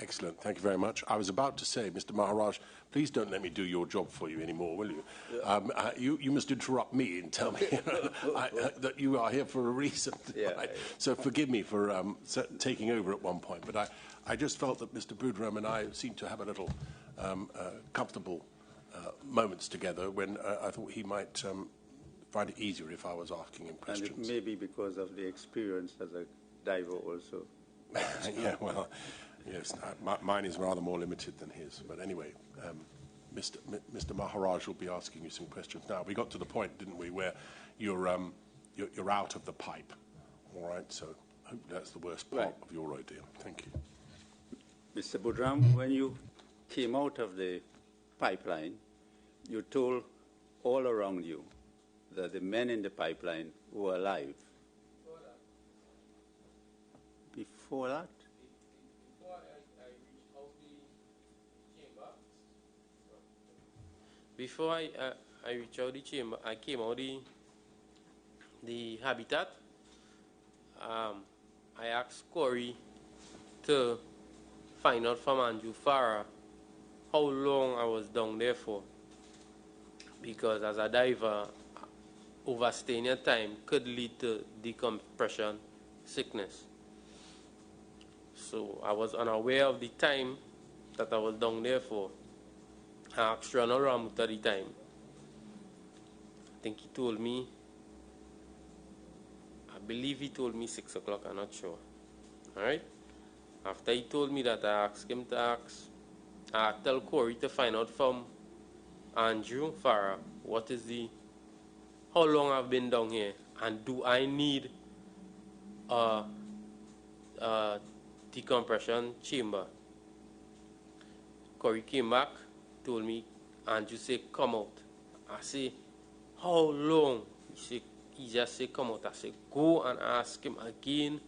Excellent. Thank you very much. I was about to say, Mr. Maharaj, please don't let me do your job for you anymore, will you? Yeah. You must interrupt me and tell me that you are here for a reason. Yeah, right? So forgive me for taking over at one point, but I just felt that Mr. Boudram and I seemed to have a little comfortable moments together when I thought he might find it easier if I was asking him questions. And it may be because of the experience as a diver also. Yeah, well, yes, mine is rather more limited than his. But anyway, Mr. Maharaj will be asking you some questions now. We got to the point, didn't we, where you're out of the pipe. All right, so I hope that's the worst part of your ordeal. Thank you. Mr. Boudram, when you came out of the pipeline, you told all around you that the men in the pipeline were alive. Before that? Before I reached out the chamber. Before I reached out the chamber, I came out the habitat. I asked Corey to find out from Andrew Farah how long I was down there for. Because as a diver, overstaying your time could lead to decompression sickness. So I was unaware of the time that I was down there for. I asked Ronald Ramut at the time. I think he told me, I believe he told me 6 o'clock, I'm not sure. All right? After he told me that, I asked him to tell Corey to find out from Andrew Farah how long I've been down here, and do I need a decompression chamber. Corey came back, told me, Andrew said, come out. I say, how long? He just said, come out. I said, go and ask him again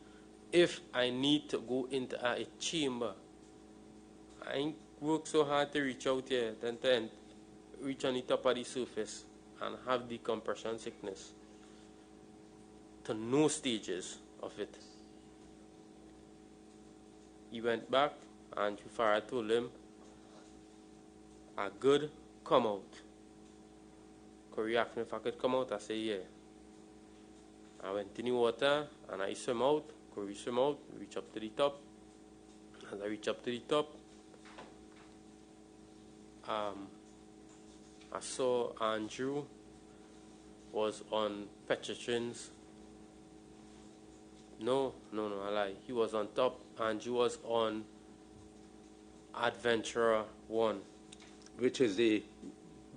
if I need to go into a chamber. I ain't worked so hard to reach out here, then reach on the top of the surface and have decompression sickness to no stages of it. He went back, and Farah told him, I good, come out. Corey asked me if I could come out. I said, yeah. I went in the water, and I swim out. Corey swim out, reach up to the top. As I reach up to the top, I saw Andrew was on Petrotrin's. No, I lie. He was on top. Andrew was on Adventurer 1. Which is the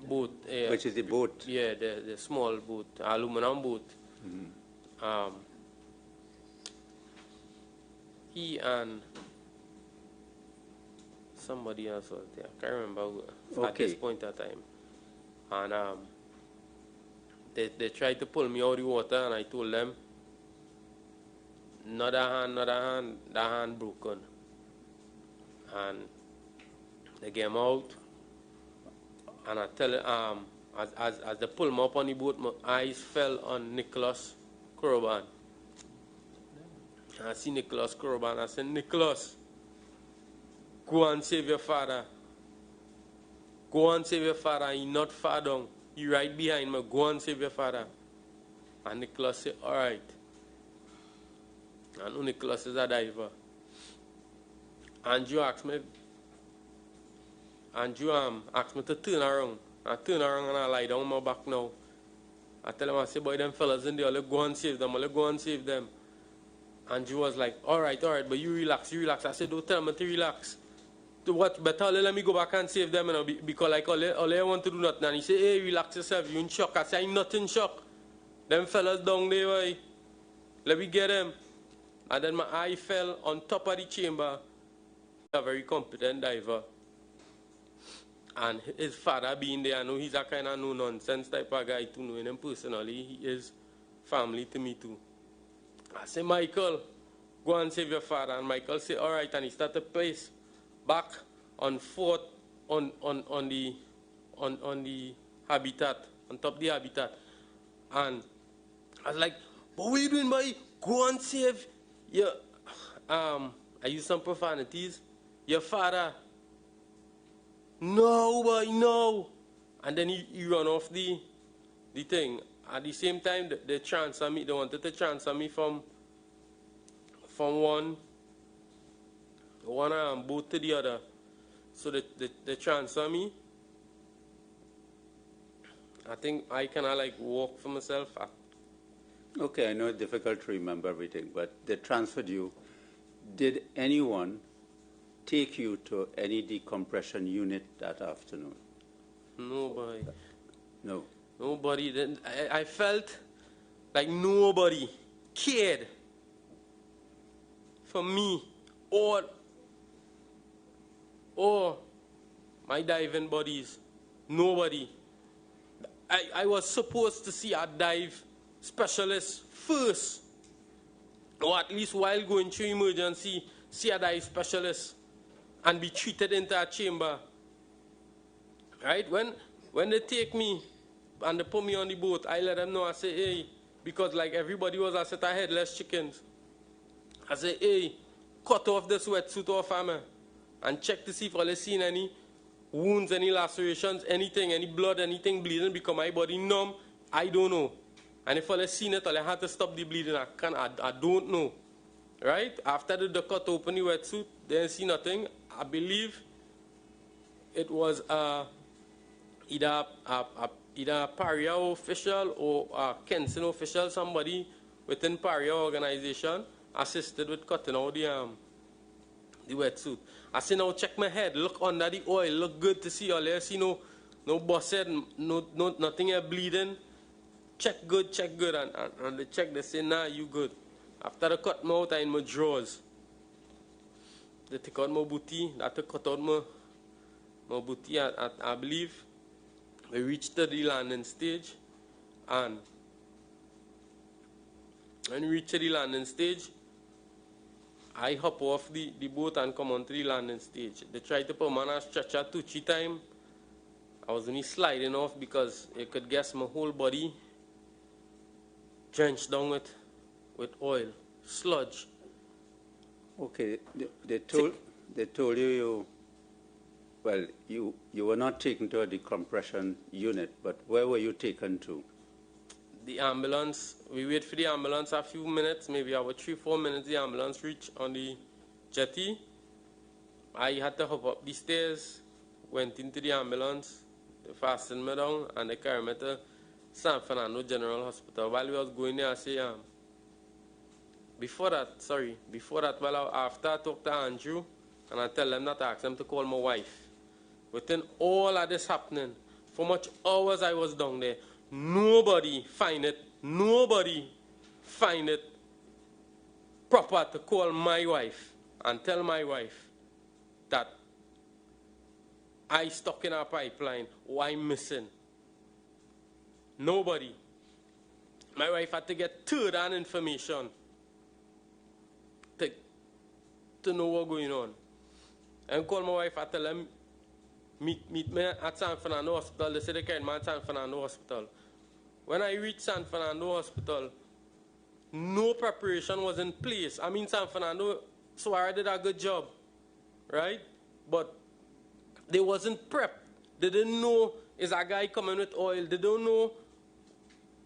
boat? Which is the boat? Yeah, the small boat, aluminum boat. Mm-hmm. He and somebody else was there. I can't remember at this point of time. And they tried to pull me out of the water, and I told them, another hand, that hand broken. And they came out, and I tell as they pulled me up on the boat, my eyes fell on Nicholas Koroban. I see Nicholas Koroban. I said, Nicholas, go and save your father. Go and save your father. He's not far down. He's right behind me. Go and save your father. And Nicholas said, all right. I know Nicholas is a diver. Andrew asked me to turn around. I turn around and I lie down on my back now. I tell him, I say, boy, them fellas in there, let's go and save them. Let's go and save them. Andrew was like, all right, but you relax. I said, don't tell me to relax. What better? Let me go back and save them, because like all I want to do nothing. And he said, hey, relax yourself, you in shock. I said, I'm not in shock. Them fellas down there, boy. Let me get them. And then my eye fell on top of the chamber. A very competent diver. And his father being there, I know he's a kind of no-nonsense type of guy to know him personally. He is family to me too. I said, Michael, go and save your father. And Michael said, all right. And he started to place back on foot on the habitat, on top of the habitat. And I was like, but what are you doing, boy? Go and save your I used some profanities. your father. No, boy, no. And then he run off the thing. At the same time, they transfer me. They wanted to transfer me from one boat to the other. So they transfer me. I think I cannot like walk for myself. Okay, I know it's difficult to remember everything, but they transferred you. Did anyone take you to any decompression unit that afternoon? Nobody. No. Nobody. Then I felt like nobody cared for me or my diving buddies. Nobody. I was supposed to see a dive specialist first, or at least while going through emergency, see a dive specialist and be treated into a chamber. Right? When they take me and they put me on the boat, I let them know, I say, hey, because like everybody was a set of headless chickens. I say, hey, cut off the sweatsuit off of me and check to see if I've seen any wounds, any lacerations, anything, any blood, anything bleeding, because my body numb. I don't know. And if I've seen it, I had to stop the bleeding. I don't know. Right? After the cut open the wetsuit, they didn't see nothing. I believe it was either a Paria official or a Kenson official, somebody within Paria organization, assisted with cutting out the wetsuit. I say, now check my head, look under the oil, look good to see all there. See no busted, nothing here bleeding. Check good, and they check, they say, nah, you good. After they cut me out, I in my drawers. They take out my booty, that they cut out my booty. I believe we reached the landing stage, and when we reached the landing stage, I hop off the boat and come onto the landing stage. They tried to put me on a stretcher 2-3 times. I was only sliding off because you could guess my whole body drenched down with oil, sludge. Okay, they told you, well, you were not taken to a decompression unit, but where were you taken to? The ambulance, we wait for the ambulance a few minutes, maybe about 3-4 minutes, the ambulance reached on the jetty. I had to hop up the stairs, went into the ambulance, they fastened me down, and they carried me to San Fernando General Hospital. While we was going there, I say, before that, well, after I talked to Andrew, and I tell them that I asked them to call my wife. Within all of this happening, for much hours I was down there, nobody find it proper to call my wife and tell my wife that I stuck in a pipeline or I'm missing. Nobody. My wife had to get third-hand information to know what's going on. And call my wife, I tell them, meet me at San Fernando Hospital. They said they carried me at San Fernando Hospital. When I reached San Fernando Hospital, no preparation was in place. I mean, San Fernando, so I did a good job, right? But they wasn't prepped. They didn't know is a guy coming with oil. They don't know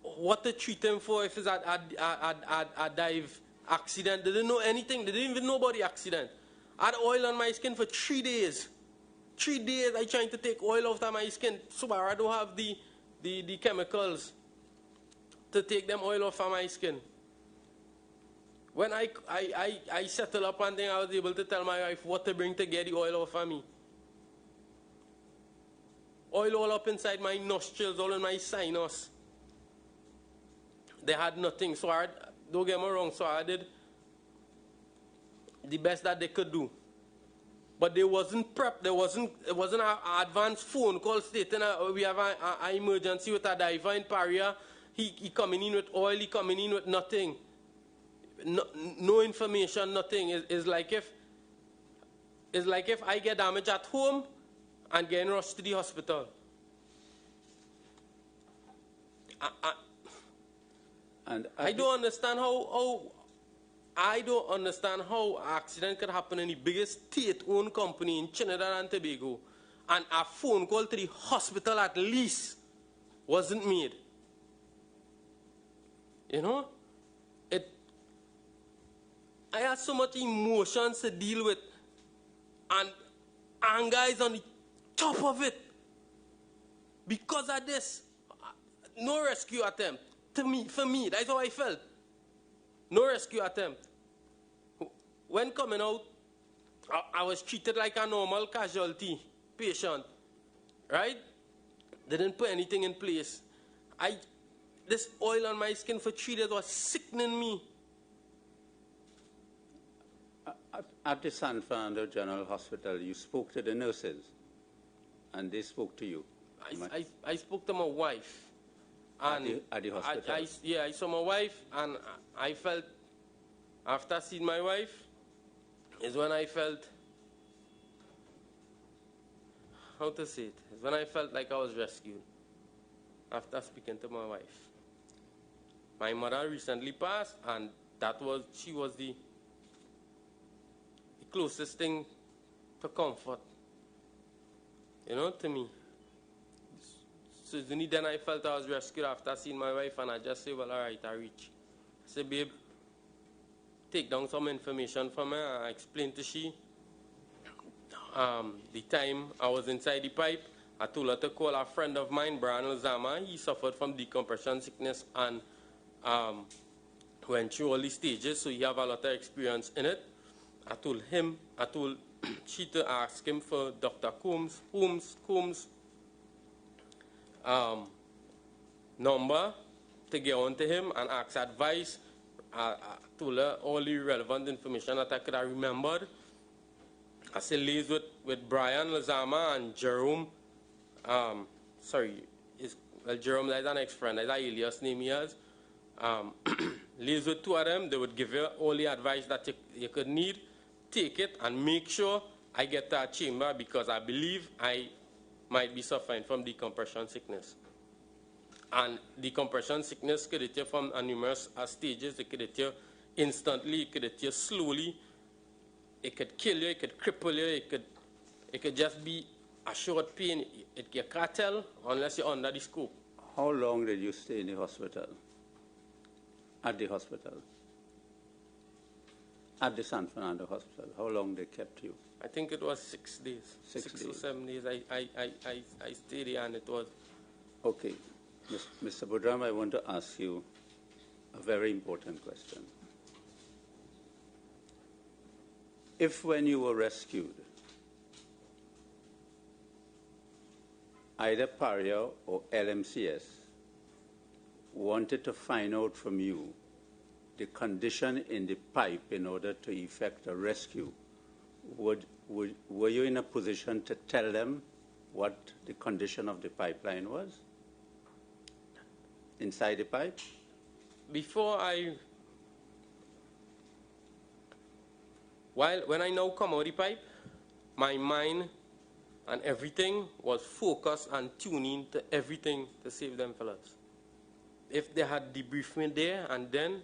what to treat him for if it's a dive accident. They didn't know anything. They didn't even know about the accident. I had oil on my skin for 3 days. 3 days I trying to take oil off of my skin. So I don't have the chemicals to take them oil off of my skin. When I settled up one thing, I was able to tell my wife what to bring to get the oil off of me. Oil all up inside my nostrils, all in my sinus. They had nothing, so don't get me wrong, so I did the best that they could do. But they wasn't prepped. It wasn't an advanced phone call stating we have an emergency with a diver in Paria. He coming in with oil, he coming in with nothing. No information, nothing. It's like if I get damage at home and get rushed to the hospital. I don't understand how I don't understand how an accident could happen in the biggest state-owned company in Trinidad and Tobago, and a phone call to the hospital at least wasn't made. You know? I had so much emotions to deal with, and anger is on the top of it. Because of this, no rescue attempt. For me, that's how I felt. No rescue attempt. When coming out, I was treated like a normal casualty patient, right? They didn't put anything in place. This oil on my skin for 3 days was sickening me. At the San Fernando General Hospital, you spoke to the nurses, and they spoke to you. I spoke to my wife. And at the hospital? I saw my wife, and I felt, after seeing my wife, is when I felt, how to say it, is when I felt like I was rescued, after speaking to my wife. My mother recently passed, and she was the closest thing to comfort, you know, to me. So then I felt I was rescued after seeing my wife, and I just said, well, all right, I reach. I said, babe, take down some information from her. I explained to she the time I was inside the pipe. I told her to call a friend of mine, Brian Lozama. He suffered from decompression sickness and went through all the stages, so he have a lot of experience in it. I told she to ask him for Dr. Combs' number to get on to him and ask advice. I told her all the relevant information that I could have remembered. I said liaise with Brian Lozama and Jerome. Jerome is an ex-friend. That's an alias name he has. Liaise with 2 of them. They would give you all the advice that you could need. Take it and make sure I get to a chamber, because I believe I might be suffering from decompression sickness. And decompression sickness could hit you from numerous stages. It could hit you instantly, it could hit you slowly, it could kill you, it could cripple you, it could just be a short pain. You can't tell unless you're under the scope. How long did you stay in the hospital? At the hospital? At the San Fernando Hospital, how long they kept you? I think it was 6 days. 6 or 7 days. I stayed here, and it was. Okay. Mr. Budram, I want to ask you a very important question. If when you were rescued, either Paria or LMCS wanted to find out from you the condition in the pipe in order to effect a rescue, were you in a position to tell them what the condition of the pipeline was inside the pipe? When I now come out the pipe, my mind and everything was focused and tuning to everything to save them fellas. If they had debriefed me there and then,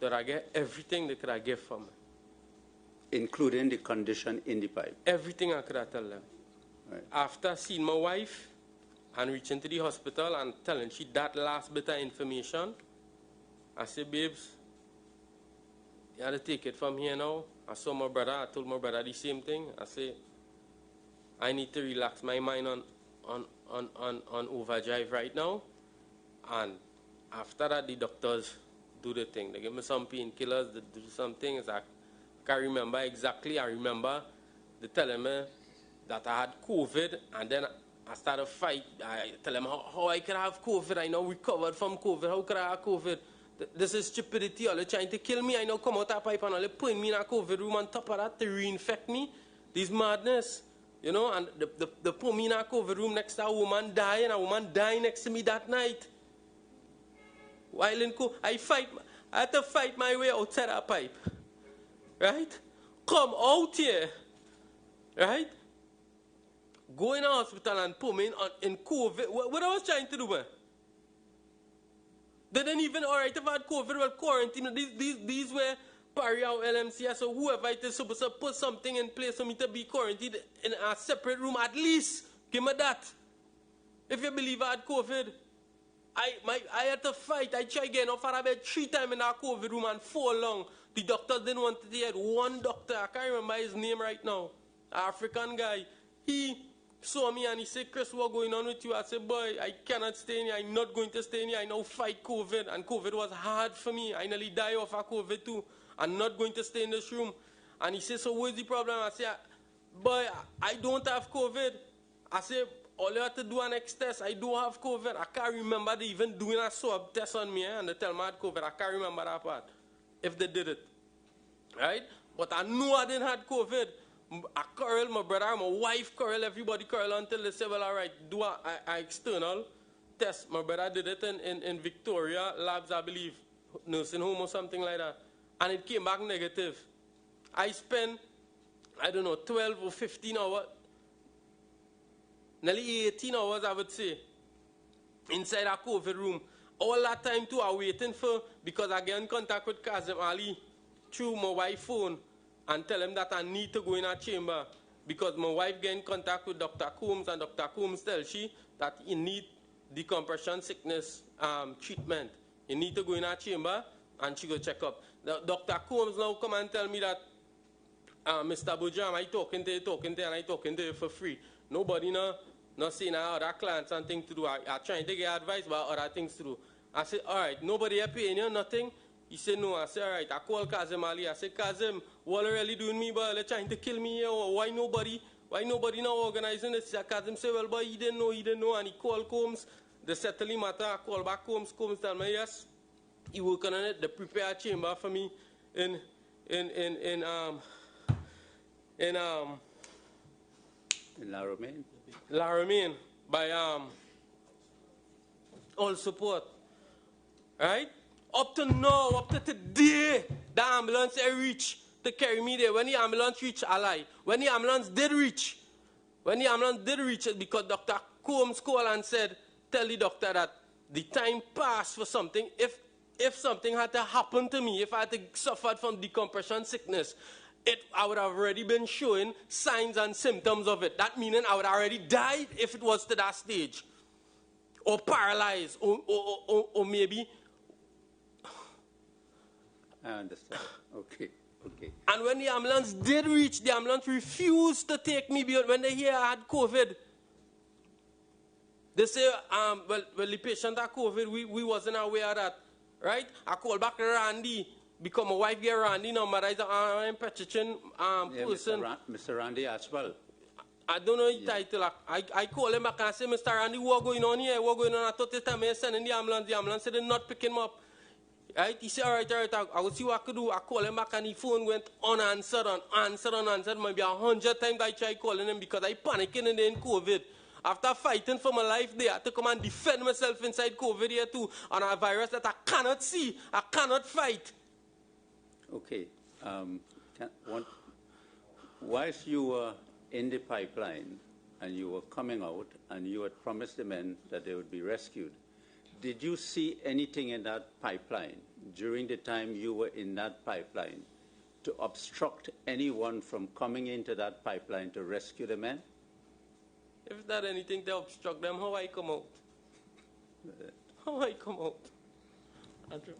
that I get everything they could have given from me. Including the condition in the pipe? Everything I could have tell them. Right. After seeing my wife and reaching to the hospital and telling she that last bit of information, I said, babes, you have to take it from here now. I saw my brother, I told my brother the same thing. I said, I need to relax my mind on overdrive right now. And after that, the doctors do the thing. They give me some painkillers, they do some things. I can't remember exactly. I remember they telling me that I had COVID, and then I started a fight. I tell them how I could have COVID. I now recovered from COVID. How could I have COVID? This is stupidity. All they're trying to kill me. I now come out of that pipe and all they put me in a COVID room on top of that to reinfect me. This madness. You know, and they put me in a COVID room next to a woman dying, and a woman dying next to me that night. While in I had to fight my way outside that pipe. Right? Come out here. Right? Go in a hospital and put me in COVID. What I was trying to do, man? They didn't even, all right, if I had COVID, well, quarantine. These were Paria-LMCS or whoever it is supposed to put something in place for me to be quarantined in a separate room at least. Give me that. If you believe I had COVID, I had to fight. I tried getting off out of bed 3 times in that COVID room and 4 long. The doctors didn't want to hear. One doctor, I can't remember his name right now, African guy, he saw me and he said, Chris, what's going on with you? I said, boy, I cannot stay in here. I'm not going to stay in here. I now fight COVID. And COVID was hard for me. I nearly died of COVID too. I'm not going to stay in this room. And he said, so what's the problem? I said, boy, I don't have COVID. I said, all you have to do an X test. I do have COVID. I can't remember they even doing a swab test on me and they tell me I had COVID. I can't remember that part, if they did it. Right? But I knew I didn't have COVID. I quarreled, my brother, my wife quarreled, everybody quarreled until they said, well, all right, do an external test. My brother did it in Victoria Labs, I believe, nursing home or something like that. And it came back negative. I spent, I don't know, 12 or 15 hours, nearly 18 hours, I would say, inside a COVID room. All that time, too, I waiting for, because I get in contact with Kazim Ali through my wife's phone and tell him that I need to go in a chamber because my wife get in contact with Dr. Coombs and Dr. Coombs tells she that he need decompression sickness treatment. You need to go in a chamber and she go check up. Dr. Coombs now come and tell me that Mr. Bujam, I talking to you for free. Nobody not saying other clients and things to do. I trying to get advice about other things to do. I said, all right, nobody paying you nothing. He said, no. I said, all right. I called Kazim Ali. I said, Kazim, what are you really doing me, boy? They're trying to kill me here. Why nobody now organizing this? Kazim said, well, boy, he didn't know. And he called Combs. They settled him matter. I called back Combs. Combs tell me, yes, he working on it. They prepare a chamber for me in La Romaine by all support. Right? Up to now, up to today, the ambulance reached to carry me there. When the ambulance reached, I lie. When the ambulance did reach, it's because Dr. Combs called and said, tell the doctor that the time passed for something. If something had to happen to me, if I had to suffer from decompression sickness, I would have already been showing signs and symptoms of it. That meaning I would have already died if it was to that stage. Or paralyzed, or maybe. I understand. Okay. And when the ambulance did reach, the ambulance refused to take me because when they hear I had COVID, they say, well, the patient had COVID, we wasn't aware of that, right? I called back Randy because my wife get Randy number. He's an Petrichin person. Mr. Randy as well. I don't know his title. I call him back and I say, Mr. Randy, what going on here? What going on? I thought this time I sending the ambulance. The ambulance said they're not picking him up. Right? He said, all right, I will see what I could do. I call him back and his phone went unanswered. Maybe 100 times I tried calling him because I panicking in COVID. After fighting for my life there, I had to come and defend myself inside COVID here too on a virus that I cannot see. I cannot fight. Okay. Whilst you were in the pipeline and you were coming out and you had promised the men that they would be rescued, did you see anything in that pipeline during the time you were in that pipeline to obstruct anyone from coming into that pipeline to rescue the men? If there's anything to obstruct them, how I come out? How I come out? Andrew?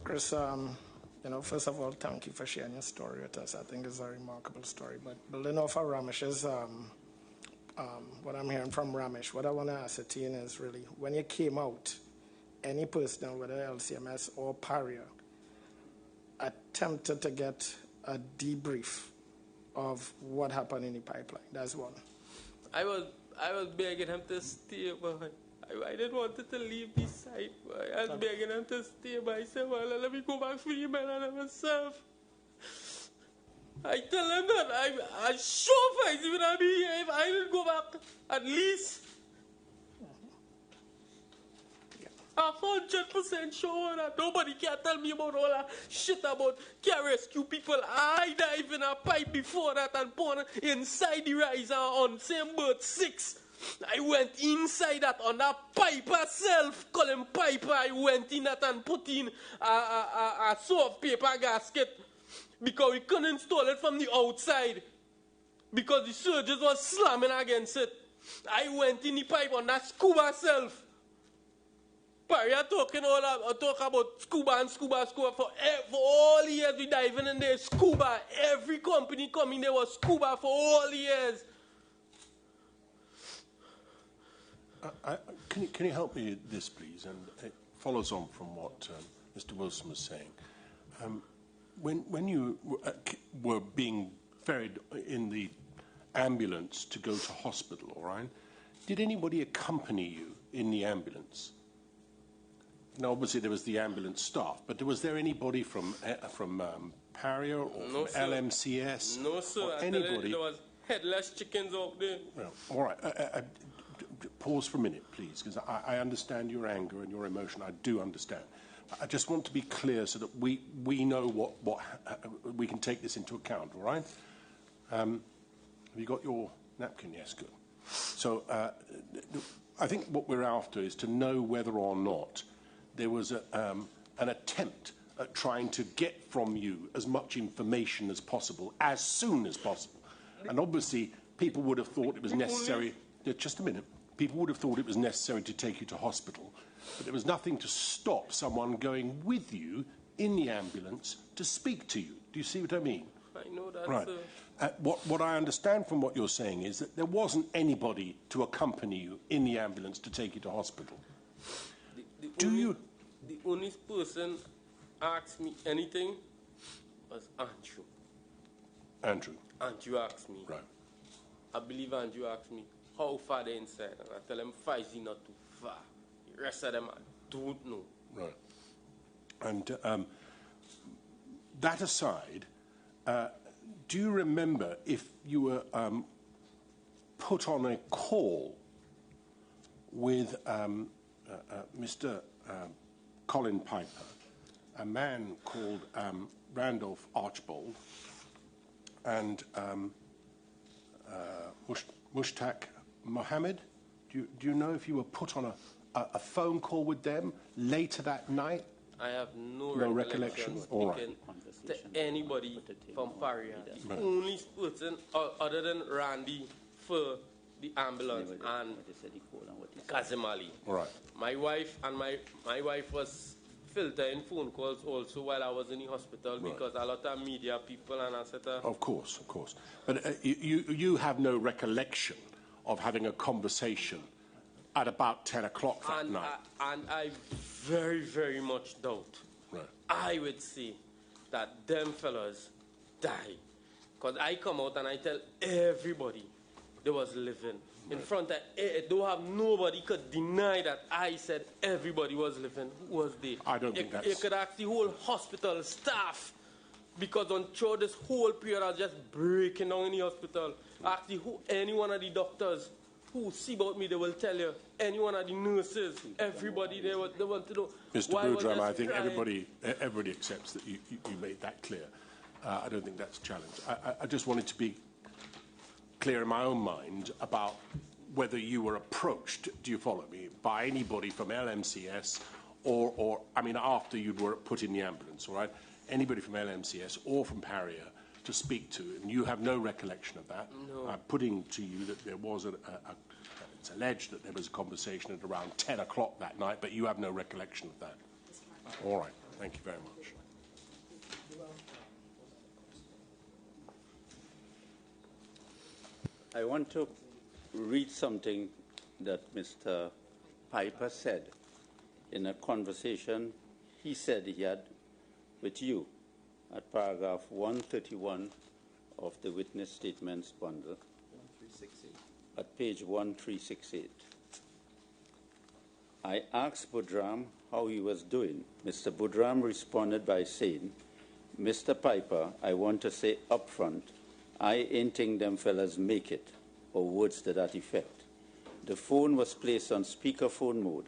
Chris, first of all, thank you for sharing your story with us. I think it's a remarkable story. But building off of Ramesh's, what I'm hearing from Ramesh, what I want to ascertain is really, when you came out, any person, whether LCMS or Paria, attempted to get a debrief of what happened in the pipeline. That's one. I was begging him to stay, but I didn't want to leave this side. I was begging him to stay, but I said, well, let me go back for you, man, and myself. I tell him that I sure fight if I be here if I didn't go back at least 100% sure that nobody can tell me about all that shit about can't rescue people. I dive in a pipe before that and born inside the riser on same boat 6. I went inside that on that Piper self, call him Piper. I went in that and put in a soft paper gasket because we couldn't install it from the outside because the surgeons was slamming against it. I went in the pipe on that scuba self. Paria talk about scuba and scuba for all years. We diving in there, scuba. Every company coming there was scuba for all years. Can you help me with this, please? And it follows on from what Mr. Wilson was saying. When you were being ferried in the ambulance to go to hospital, all right, did anybody accompany you in the ambulance? Now, obviously, there was the ambulance staff, but was there anybody from Paria or No, from LMCS? No, sir. Or anybody? There was headless chickens out there. Well, all right. Pause for a minute, please, because I understand your anger and your emotion. I do understand. I just want to be clear so that we know what we can take this into account, all right? Have you got your napkin? Yes, good. So I think what we're after is to know whether or not there was an attempt at trying to get from you as much information as possible, as soon as possible. And obviously, people would have thought it was necessary... Just a minute. People would have thought it was necessary to take you to hospital, but there was nothing to stop someone going with you in the ambulance to speak to you. Do you see what I mean? I know that, right. Sir. What I understand from what you're saying is that there wasn't anybody to accompany you in the ambulance to take you to hospital. The only person asked me anything was Andrew. Andrew? Andrew asked me. Right. I believe Andrew asked me, how far they're inside? And I tell him, 5 is not too far. The rest of them, I don't know. Right. And that aside, do you remember if you were put on a call with Mr. Colin Piper, a man called Randolph Archbold, and Mushtaq Mohammed? Do you know if you were put on a phone call with them later that night? I have no recollection. All right. To anybody from Paria. The only person other than Randy for the ambulance and Kazim Ali. Right. My wife and my wife was filtering phone calls also while I was in the hospital because a lot of media people and etc. Of course. But you have no recollection of having a conversation at about 10 o'clock that night? And I very, very much doubt. Right. I would say that them fellas die. Because I come out and I tell everybody they was living. In front of, don't have nobody could deny that I said everybody was living. Who was they? I don't think that's... You could ask the whole hospital staff, because throughout this whole period I was just breaking down in the hospital. Ask any one of the doctors who see about me, they will tell you. Any one of the nurses, everybody, they want to know. Mr. Boudram, I think everybody accepts that you made that clear. I don't think that's a challenge. I just wanted to be clear in my own mind about whether you were approached, do you follow me, by anybody from LMCS or I mean, after you were put in the ambulance, all right? Anybody from LMCS or from Paria to speak to, and you have no recollection of that. No. I'm putting to you that there was it's alleged that there was a conversation at around 10 o'clock that night, but you have no recollection of that. All right. Thank you very much. I want to read something that Mr. Piper said in a conversation he said he had with you at paragraph 131 of the witness statements bundle at page 1368. I asked Boudram how he was doing. Mr. Boudram responded by saying, Mr. Piper, I want to say up front, I ain't think them fellas make it, or words to that effect. The phone was placed on speakerphone mode,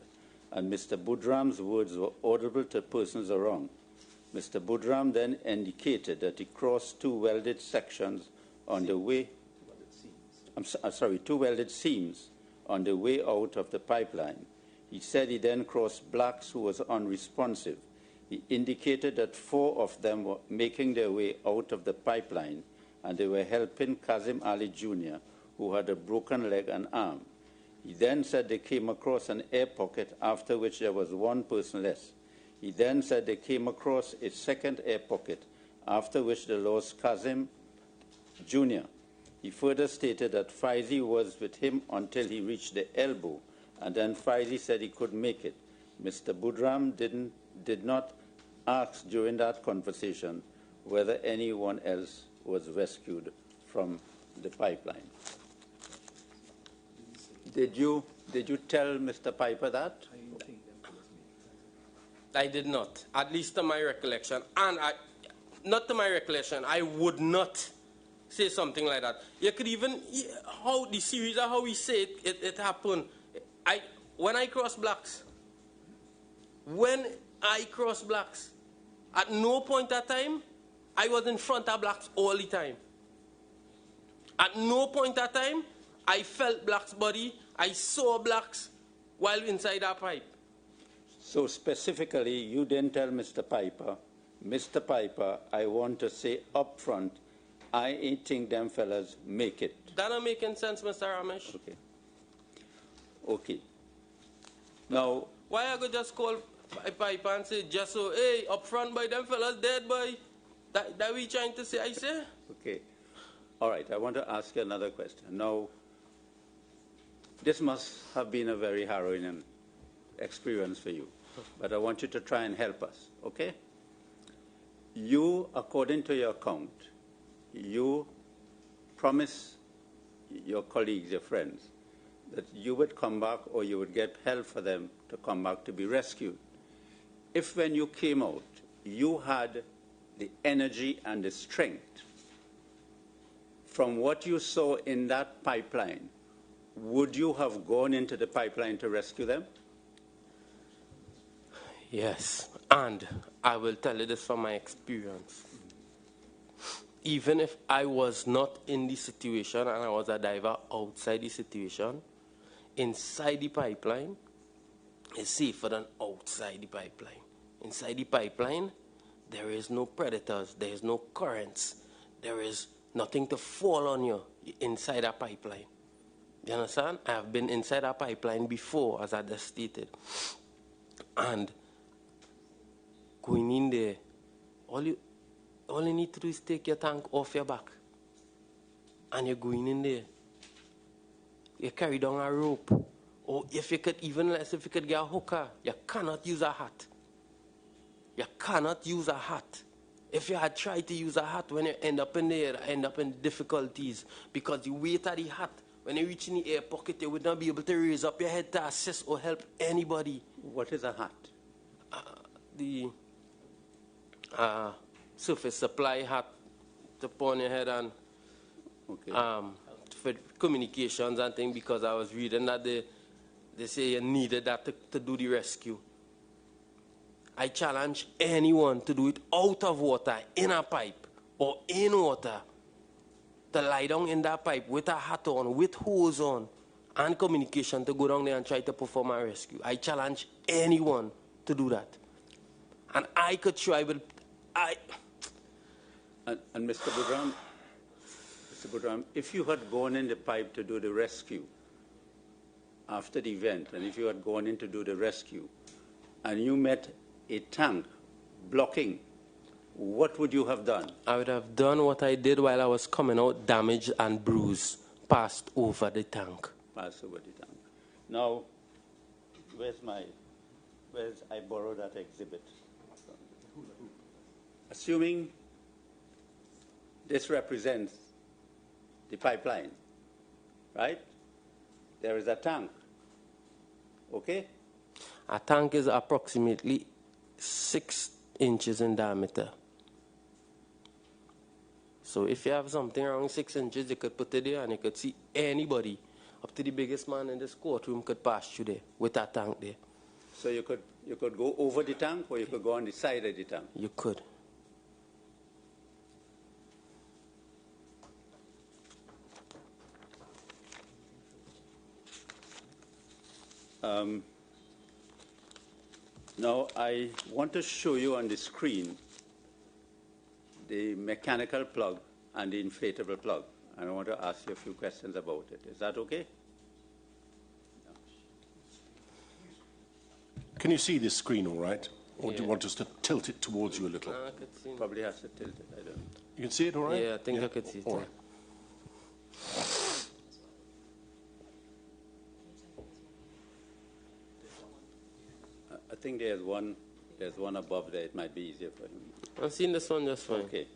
and Mr. Boudram's words were audible to persons around. Mr. Boudram then indicated that he crossed two welded sections on the way, two welded seams on the way out of the pipeline. He said he then crossed blacks who was unresponsive. He indicated that 4 of them were making their way out of the pipeline, and they were helping Kazim Ali Jr., who had a broken leg and arm. He then said they came across an air pocket, after which there was 1 person less. He then said they came across a second air pocket, after which they lost Kazim Jr. He further stated that Faizi was with him until he reached the elbow, and then Faizi said he could make it. Mr. Budram did not ask during that conversation whether anyone else was rescued from the pipeline. Did you tell Mr. Piper that? I did not, at least to my recollection. And not to my recollection, I would not say something like that. You could even, how the series of how we say it happened. When I cross blacks, at no point at time, I was in front of blacks all the time. At no point at time, I felt blacks' body. I saw blacks while inside that pipe. So specifically, you didn't tell Mr. Piper, I want to say up front, I ain't think them fellas make it. That not making sense, Mr. Ramesh. Okay. Okay. Now, why I could just call Piper and say, just so, hey, up front by them fellas dead, boy. That we trying to say, I say? Okay. All right, I want to ask you another question. Now, this must have been a very harrowing experience for you, but I want you to try and help us, okay? You, according to your account, you promise your colleagues, your friends, that you would come back or you would get help for them to come back to be rescued. If when you came out, you had the energy and the strength from what you saw in that pipeline, would you have gone into the pipeline to rescue them? Yes, and I will tell you this from my experience. Even if I was not in the situation and I was a diver outside the situation, inside the pipeline is safer than outside the pipeline. Inside the pipeline, there is no predators, there is no currents, there is nothing to fall on you inside a pipeline. You understand? I have been inside a pipeline before, as I just stated. And going in there, all you need to do is take your tank off your back. And you're going in there. You carry down a rope. Or if you could, even less, if you could get a hooker, you cannot use a hat. You cannot use a hat. If you had tried to use a hat, when you end up in there, you end up in difficulties. Because the weight of the hat, when you reach in the air pocket, you would not be able to raise up your head to assist or help anybody. What is a hat? The surface supply hat to put on your head and for communications and things, because I was reading that they say you needed that to do the rescue. I challenge anyone to do it out of water, in a pipe, or in water, to lie down in that pipe with a hat on, with hose on, and communication, to go down there and try to perform a rescue. I challenge anyone to do that. And I could try, but And Mr. Budram, if you had gone in the pipe to do the rescue after the event, and if you had gone in to do the rescue, and you met a tank blocking, what would you have done? I would have done what I did while I was coming out, damaged and bruised, passed over the tank. Passed over the tank. Now, I borrowed that exhibit. Assuming this represents the pipeline, right? There is a tank, okay? A tank is approximately 6 inches in diameter. So if you have something around 6 inches, you could put it there and you could see anybody, up to the biggest man in this courtroom, could pass through there with that tank there. So you could go over the tank, or you could go on the side of the tank? You could. Now, I want to show you on the screen the mechanical plug and the inflatable plug. And I want to ask you a few questions about it. Is that okay? Can you see this screen all right? Or do you want us to tilt it towards you a little? I could see. Probably has to tilt it. I don't know. You can see it all right? Yeah, I think I could see it. All right. I think there's one above there. It might be easier for him. I've seen this one just fine. Okay.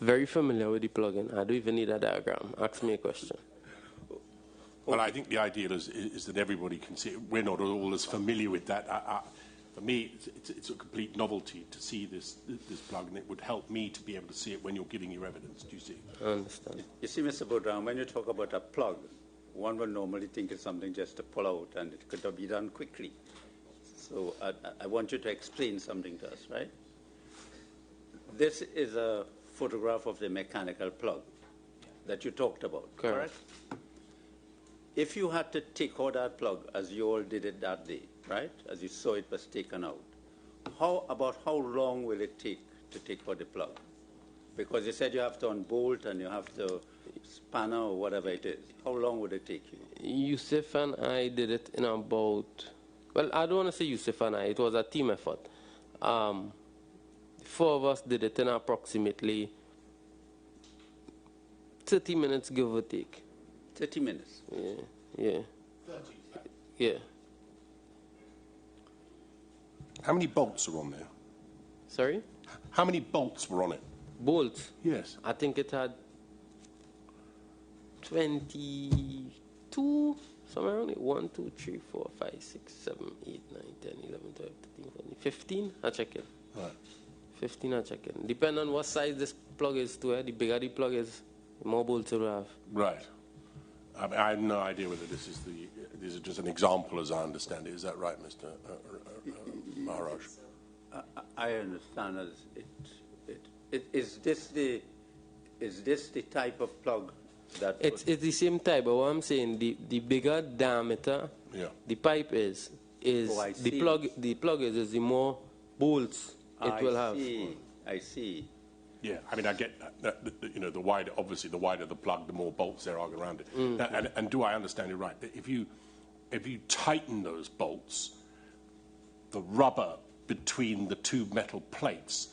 Very familiar with the plugin. I don't even need a diagram. Ask me a question. Well, I think the ideal is that everybody can see it. We're not all as familiar with that. For me, it's a complete novelty to see this plug, and it would help me to be able to see it when you're giving your evidence. Do you see? I understand. You see, Mr. Boudin, when you talk about a plug, one would normally think it's something just to pull out, and it could be done quickly. So I want you to explain something to us, right? This is a photograph of the mechanical plug that you talked about, correct? If you had to take out that plug, as you all did it that day, right, as you saw it was taken out, how long will it take to take out the plug? Because you said you have to unbolt and you have to spanner or whatever it is. How long would it take you? Yusuf and I did it in about, well, I don't want to say Yusuf and I, it was a team effort. Four of us did it in approximately 30 minutes, give or take. 30 minutes? Yeah. Yeah. How many bolts are on there? Sorry? How many bolts were on it? Bolts? Yes. I think it had 22, somewhere around it. 1, 2, 3, 4, 5, 6, 7, 8, 9, 10, 11, 12, 13, 14, 15. I check it. Right. 15 I check it. Depending on what size this plug is to, the bigger the plug is, the more bolts it will have. Right. I mean, I have no idea whether this is just an example, as I understand it. Is that right, Mr. Maharaj? I understand as is this the type of plug that it's the same type, but what I'm saying, the bigger diameter the pipe is the plug is the more bolts it will have. I see. Yeah, I mean, I get that, the wider, obviously, the wider the plug, the more bolts there are around it. And do I understand it right? That if you tighten those bolts, the rubber between the two metal plates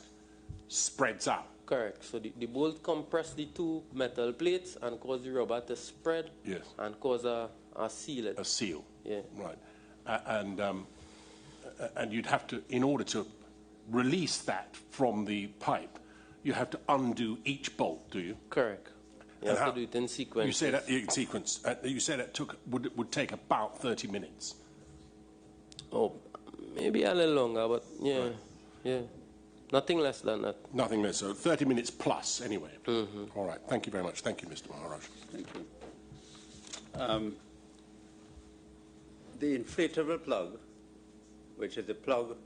spreads out. Correct. So the bolt compress the two metal plates and cause the rubber to spread. Yes. And cause a seal. A seal. Yeah. Right. And you'd have to, in order to release that from the pipe, you have to undo each bolt, do you? Correct. You have to do it in sequence. You say that in sequence. You said it would take about 30 minutes. Oh, maybe a little longer, but yeah, right. Yeah. Nothing less than that. Nothing less. So 30 minutes plus, anyway. All right. Thank you very much. Thank you, Mr. Maharaj. Thank you. The inflatable plug, which is the plug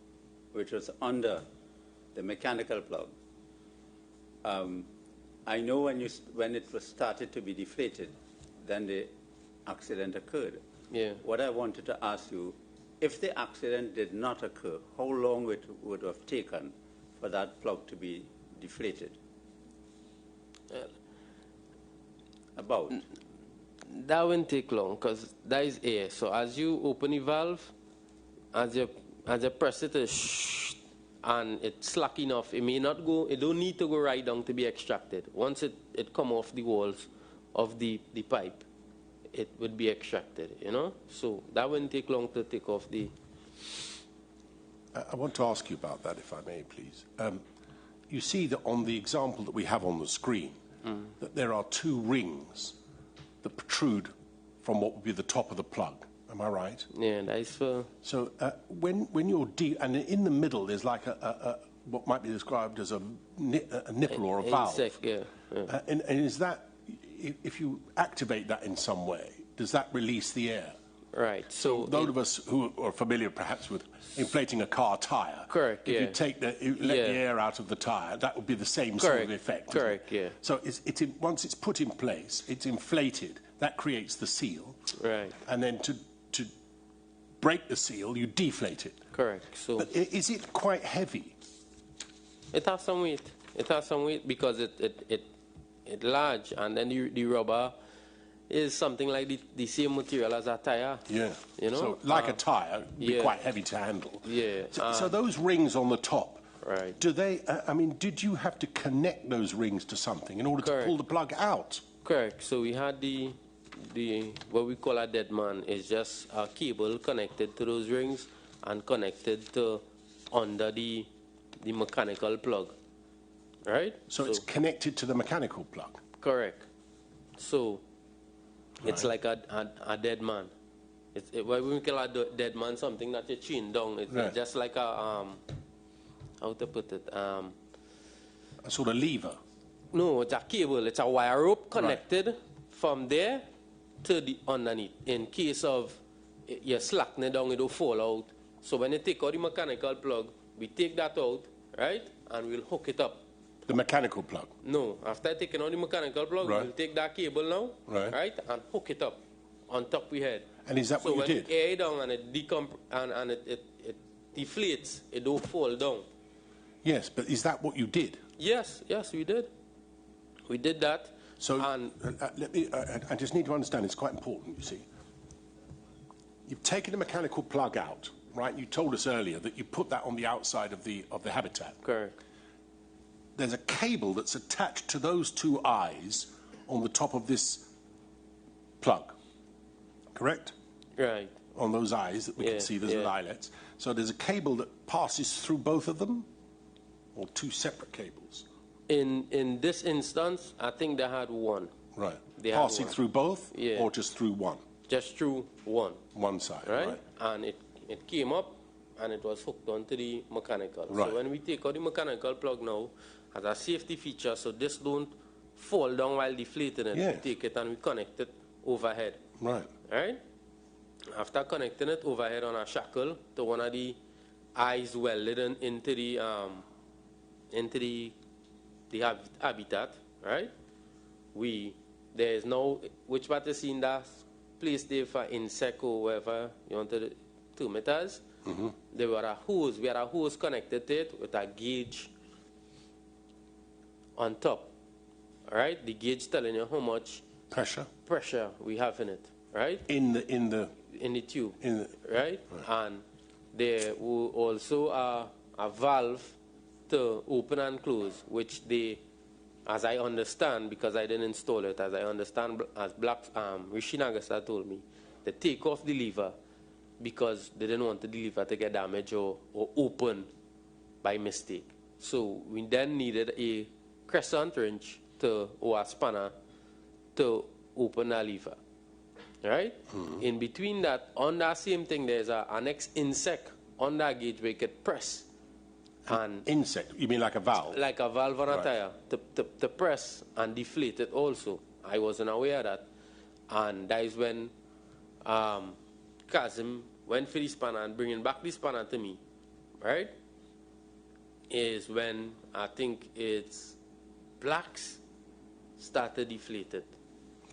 which was under the mechanical plug, I know when it was started to be deflated, then the accident occurred. Yeah. What I wanted to ask you, if the accident did not occur, how long it would have taken for that plug to be deflated? About? That won't take long because that is air. So as you open the valve, as you press it, and it's slack enough, it may not go, it don't need to go right down to be extracted. Once it come off the walls of the pipe, it would be extracted, So that wouldn't take long to take off the... I want to ask you about that, if I may, please. You see that on the example that we have on the screen, that there are two rings that protrude from what would be the top of the plug. Am I right? Yeah, that is for... So when you're deep, and in the middle there's like what might be described as a nipple or a valve. Yeah. And is that, if you activate that in some way, does that release the air? Right. So those of us who are familiar perhaps with inflating a car tire. Correct, If yeah. you take you let the air out of the tire, that would be the same sort of effect. Correct, yeah. So once it's put in place, it's inflated. That creates the seal. Right. And then to break the seal, you deflate it. Correct. So But is it quite heavy? it has some weight. It has some weight because it large, and then the rubber is something like the same material as a tire. Yeah. You know? So like a tire, it'd be yeah. quite heavy to handle. Yeah. So those rings on the top, Right. do they, did you have to connect those rings to something in order to Correct. pull the plug out? Correct. So we had the what we call a dead man is just a cable connected to those rings and connected to under the mechanical plug. Right? So it's connected to the mechanical plug? Correct. So it's like a dead man. When we call a dead man something that you chain down, it's Right. just like a how to put it? A sort of lever? No, it's a cable. It's a wire rope connected from there to the underneath. In case of you slacken it down, it will fall out. So when you take out the mechanical plug, we take that out, right, and we'll hook it up. The mechanical plug? No, after taking out the mechanical plug, Right. we'll take that cable now, Right. and hook it up on top of your head. And is that So what you when did? you air it down and it it deflates, it don't fall down. Yes, but is that what you did? Yes, we did. We did that. So and I just need to understand, it's quite important, you see. You've taken the mechanical plug out, right? You told us earlier that you put that on the outside of the habitat. correct. There's a cable that's attached to those two eyes on the top of this plug, correct? Right. On those eyes that we can see, there's little eyelets. So there's a cable that passes through both of them, or two separate cables? In this instance, I think they had one. Right. They had Passing one. through both, Yeah. or just through one? Just through one. One side, Right? right? And it came up and it was hooked onto the mechanical. Right. So when we take out the mechanical plug now, as a safety feature, so this don't fall down while deflating it. Yes. We take it and we connect it overhead. Right. Right? After connecting it overhead on a shackle to one of the eyes welded into the habitat, right? There is no, which part is in that place there for insect or whatever you want to term it as. Mm-hmm. There were a hose, we had a hose connected to it with a gauge on top, right? The gauge telling you how much pressure we have in it, right? In the tube, right? right? And there were also a valve to open and close, which they, as I understand, because I didn't install it, as I understand, as Rishi Nagasa told me, they take off the lever because they didn't want the lever to get damaged or open by mistake. So we then needed a crescent wrench or a spanner to open the lever. Right? Mm-hmm. In between that, on that same thing, there's an next insect on that gauge where you could press. And insect? You mean like a valve? Like a valve on a tire to press and deflate it also. I wasn't aware of that. And that is when Kazim went for the spanner and bringing back the spanner to me, right? Is when I think it's blacks started deflated.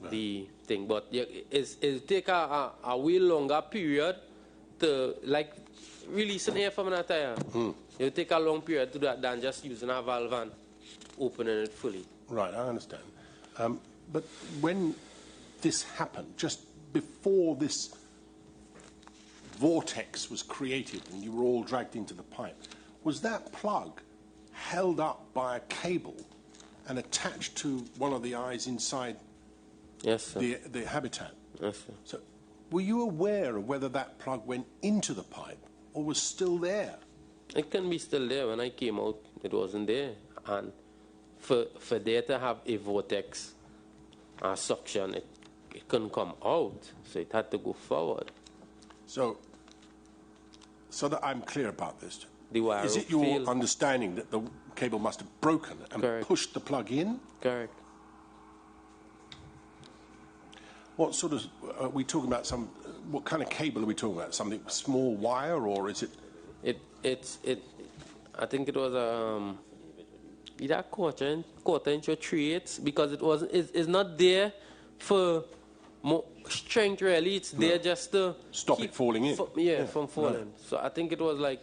Right. The thing, but it'll take a way longer period to like releasing air from an tire. It'll take a long period to do that than just using a valve and opening it fully. Right, I understand. But when this happened, just before this vortex was created and you were all dragged into the pipe, was that plug held up by a cable and attached to one of the eyes inside? Yes, sir. The habitat? Yes, sir. So were you aware of whether that plug went into the pipe or was still there? It can be still there. When I came out, it wasn't there. And for there to have a vortex suction, it couldn't come out. So it had to go forward. So that I'm clear about this, The is it your understanding that the cable must have broken and Correct. pushed the plug in? Correct. What sort of, are we talking about what kind of cable are we talking about? Something small wire, or is it? I think it was either quarter-inch or 3/8, because it's not there for more strength really. It's there just to Stop it falling in. From falling. Right. So I think it was like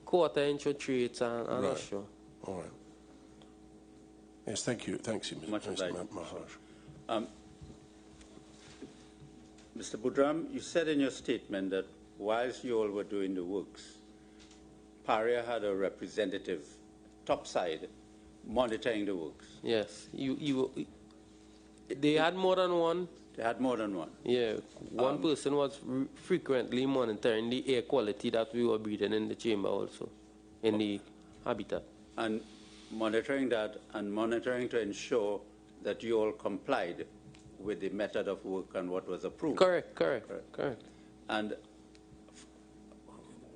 quarter-inch or 3/8. I'm not sure. All right. Yes, thank you. Thanks, Mr. Maharaj. Mr. Budram, you said in your statement that whilst you all were doing the works, Paria had a representative topside monitoring the works. Yes. They had more than one. They had more than one. Yeah. One person was frequently monitoring the air quality that we were breathing in the chamber also, in the habitat. And monitoring that and monitoring to ensure that you all complied with the method of work and what was approved. Correct. And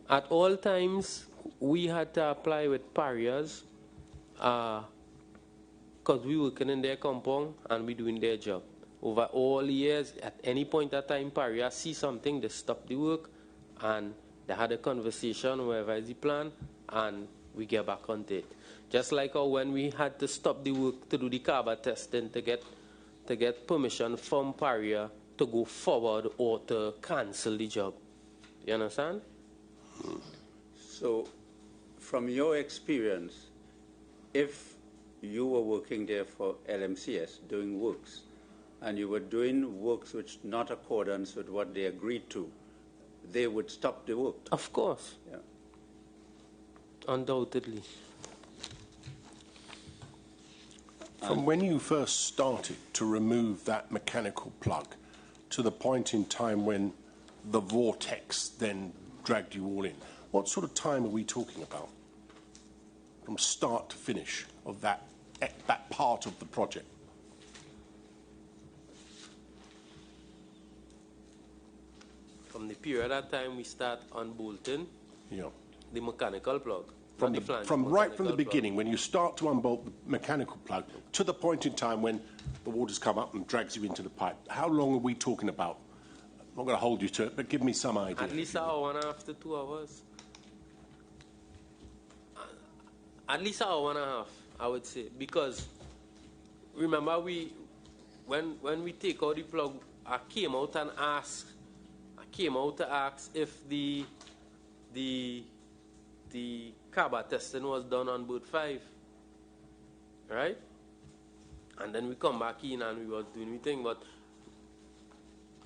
at all times, we had to apply with Parias because we working in their compound and we doing their job. Over all years, at any point at time, Paria see something, they stop the work and they had a conversation, wherever is the plan, and we get back on it. Just like when we had to stop the work to do the carbon testing to get permission from Paria to go forward or to cancel the job. You understand? So, from your experience, if you were working there for LMCS doing works, and you were doing works which not accordance with what they agreed to, they would stop the work? Of course. Yeah. Undoubtedly. From when you first started to remove that mechanical plug to the point in time when the vortex then dragged you all in, what sort of time are we talking about? From start to finish of that part of the project? From the period of time we start unbolting the mechanical plug. Right from the beginning, when you start to unbolt the mechanical plug, to the point in time when the water's come up and drags you into the pipe, how long are we talking about? I'm not going to hold you to it, but give me some idea. At least an hour and a half to 2 hours. At least an hour and a half, I would say, because remember when we take out the plug, I came out to ask if the carbon testing was done on boat 5, right? And then we come back in and we was doing the thing, but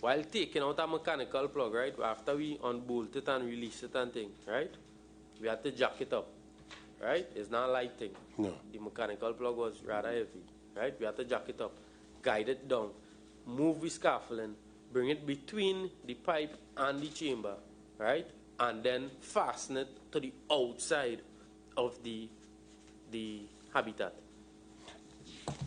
while taking out a mechanical plug, right, after we unbolt it and release it and thing, right, we had to jack it up, right? It's not a light thing. No. The mechanical plug was rather heavy, right? We had to jack it up, guide it down, move the scaffolding, bring it between the pipe and the chamber, right? And then fasten it to the outside of the habitat.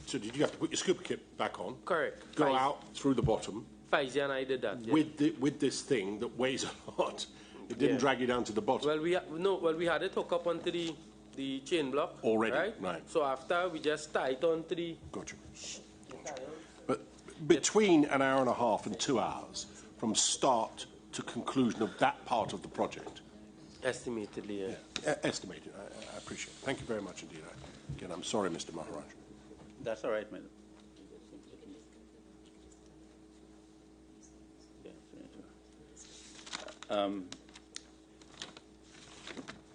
So did you have to put your scuba kit back on? Correct. Go out through the bottom. Faizi and I did that. With this thing that weighs a lot. It didn't drag you down to the bottom. Well, we had it hooked up onto the chain block. Already, right? So after we just tie it onto the... Gotcha. But between an hour and a half and 2 hours, from start to conclusion of that part of the project? Estimatedly, yeah. Estimated. I appreciate it. Thank you very much indeed. Again, I'm sorry, Mr. Maharaj. That's all right, madam.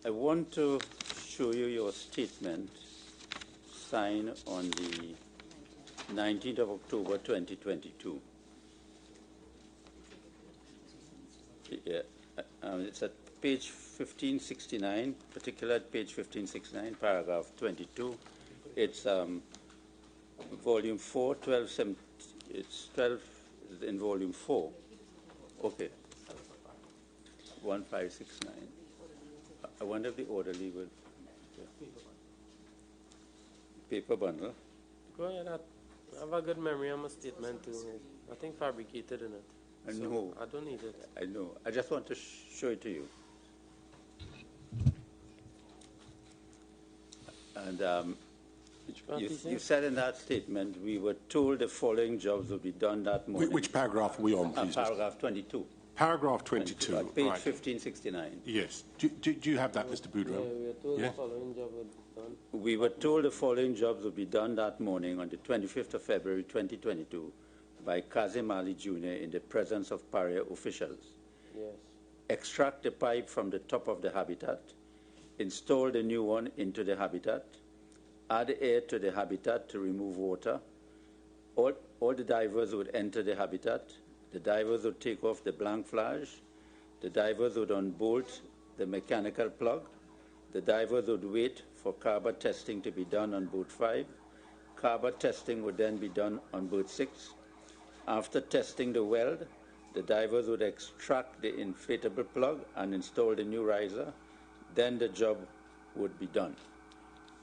I want to show you your statement signed on the 19th of October 2022. Yeah, it's at page 1569, particularly at page 1569, paragraph 22. It's volume 4, 1270. It's 12 in volume 4. Okay. 1569. I wonder if the orderly will. Yeah. Paper bundle. Go ahead. I have a good memory on my statement too. I think fabricated in it. I know. I don't need it. I know. I just want to show it to you. And You said in that statement, we were told the following jobs would be done that morning. Which paragraph are we on, please? Paragraph 22. Paragraph 22. At page right. 1569. Yes. Do you have that, Mr. Boudreau? Yeah, we were told Yeah. the following job would be done. We were told the following jobs would be done that morning on the 25th of February 2022 by Kazim Ali Jr. in the presence of Paria officials. Yes. Extract the pipe from the top of the habitat, install the new one into the habitat, add air to the habitat to remove water. All the divers would enter the habitat. The divers would take off the blank flash. The divers would unbolt the mechanical plug. The divers would wait for carb testing to be done on boat 5. Carb testing would then be done on boat 6. After testing the weld, the divers would extract the inflatable plug and install the new riser. Then the job would be done.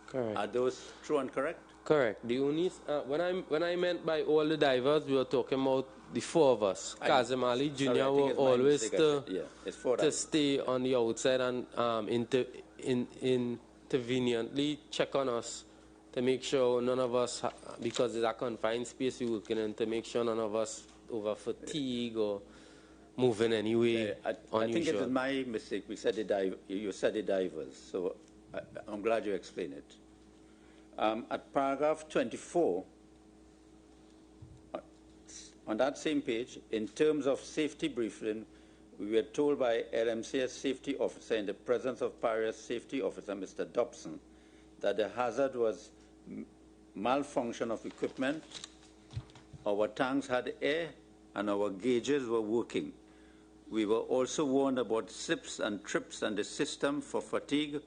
Correct. Are those true and correct? Correct. The only when I meant by all the divers, we were talking about the four of us. Kazim Ali Jr. Sorry, were always to stay on the outside and interveniently check on us to make sure none of us, because it's a confined space we're working in, to make sure none of us over fatigue or moving anyway. I think it was my mistake. You said the divers, so I'm glad you explained it. At paragraph 24, on that same page, in terms of safety briefing, we were told by LMCS safety officer in the presence of Paria's safety officer, Mr. Dobson, that the hazard was malfunction of equipment, our tanks had air, and our gauges were working. We were also warned about slips and trips and the system for fatigue,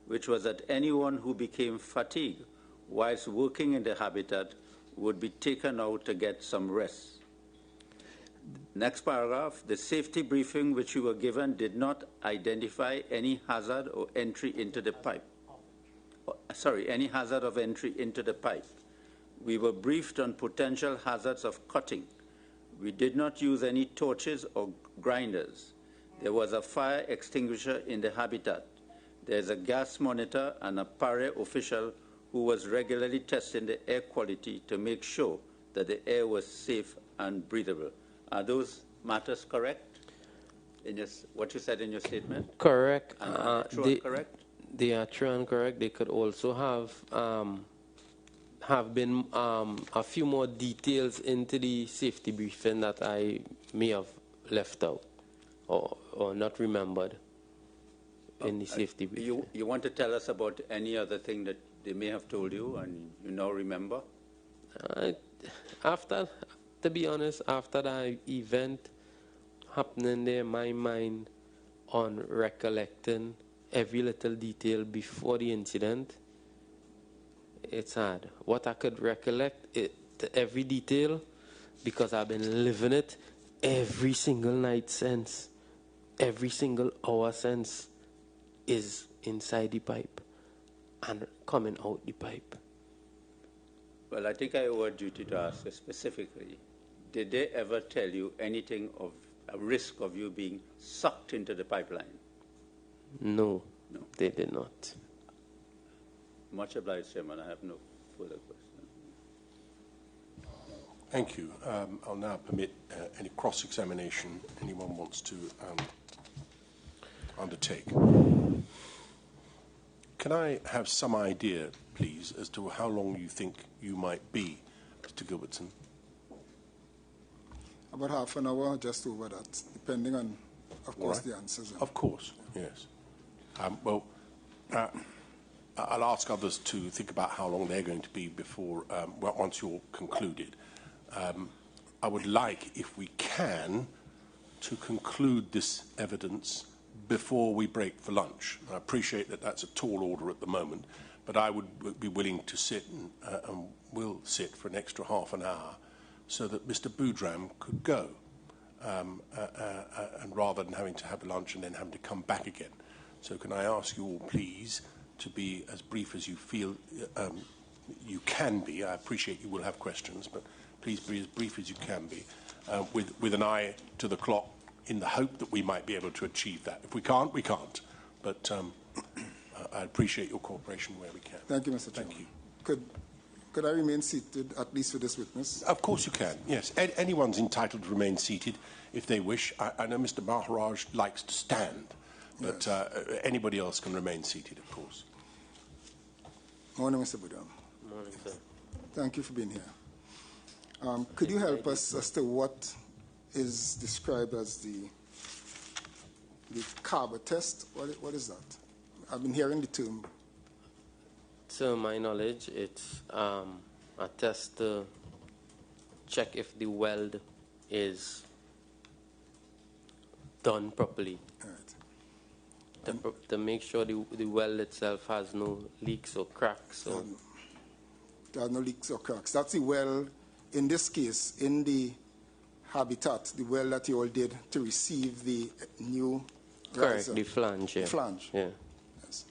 which was that anyone who became fatigued whilst working in the habitat would be taken out to get some rest. Next paragraph, the safety briefing which you were given did not identify any hazard or entry into the pipe. Any hazard of entry into the pipe. We were briefed on potential hazards of cutting. We did not use any torches or grinders. There was a fire extinguisher in the habitat. There's a gas monitor and a Paria official who was regularly testing the air quality to make sure that the air was safe and breathable. Are those matters correct? What you said in your statement? Correct. And true and correct? They are true and correct. They could also have been a few more details into the safety briefing that I may have left out or not remembered in the safety briefing. You want to tell us about any other thing that they may have told you and you now remember? To be honest, after that event happening there, my mind on recollecting every little detail before the incident, it's hard. What I could recollect, every detail, because I've been living it every single night since, every single hour since, is inside the pipe and coming out the pipe. Well, I think I owe a duty to ask specifically, did they ever tell you anything of a risk of you being sucked into the pipeline? No, they did not. Much obliged, Chairman. I have no further questions. Thank you. I'll now permit any cross-examination anyone wants to undertake. Can I have some idea, please, as to how long you think you might be, Mr. Gilbertson? About half an hour, just over that, depending on, of course, right. the answers. Of course, yes. I'll ask others to think about how long they're going to be before, once you're concluded. I would like, if we can, to conclude this evidence before we break for lunch. I appreciate that that's a tall order at the moment, but I would be willing to sit and will sit for an extra half an hour so that Mr. Boudram could go, and rather than having to have lunch and then having to come back again. So can I ask you all, please, to be as brief as you feel you can be. I appreciate you will have questions, but please be as brief as you can be, with an eye to the clock, in the hope that we might be able to achieve that. If we can't, we can't. But I appreciate your cooperation where we can. Thank you, Mr. Chairman. Thank you. Could Could I remain seated, at least for this witness? Of course you can, yes. Anyone's entitled to remain seated if they wish. I know Mr. Maharaj likes to stand, but anybody else can remain seated, of course. Morning, Mr. Budam. Morning, sir. Thank you for being here. Could you help us as to what is described as the carbo test? What is that? I've been hearing the term. To my knowledge, it's a test to check if the weld is done properly. Right. To make sure the weld itself has no leaks or cracks. Or There are no leaks or cracks. That's the well, in this case, in the habitat, the well that you all did to receive the new correct, riser. the flange. Yeah. The flange. Yeah. Yes.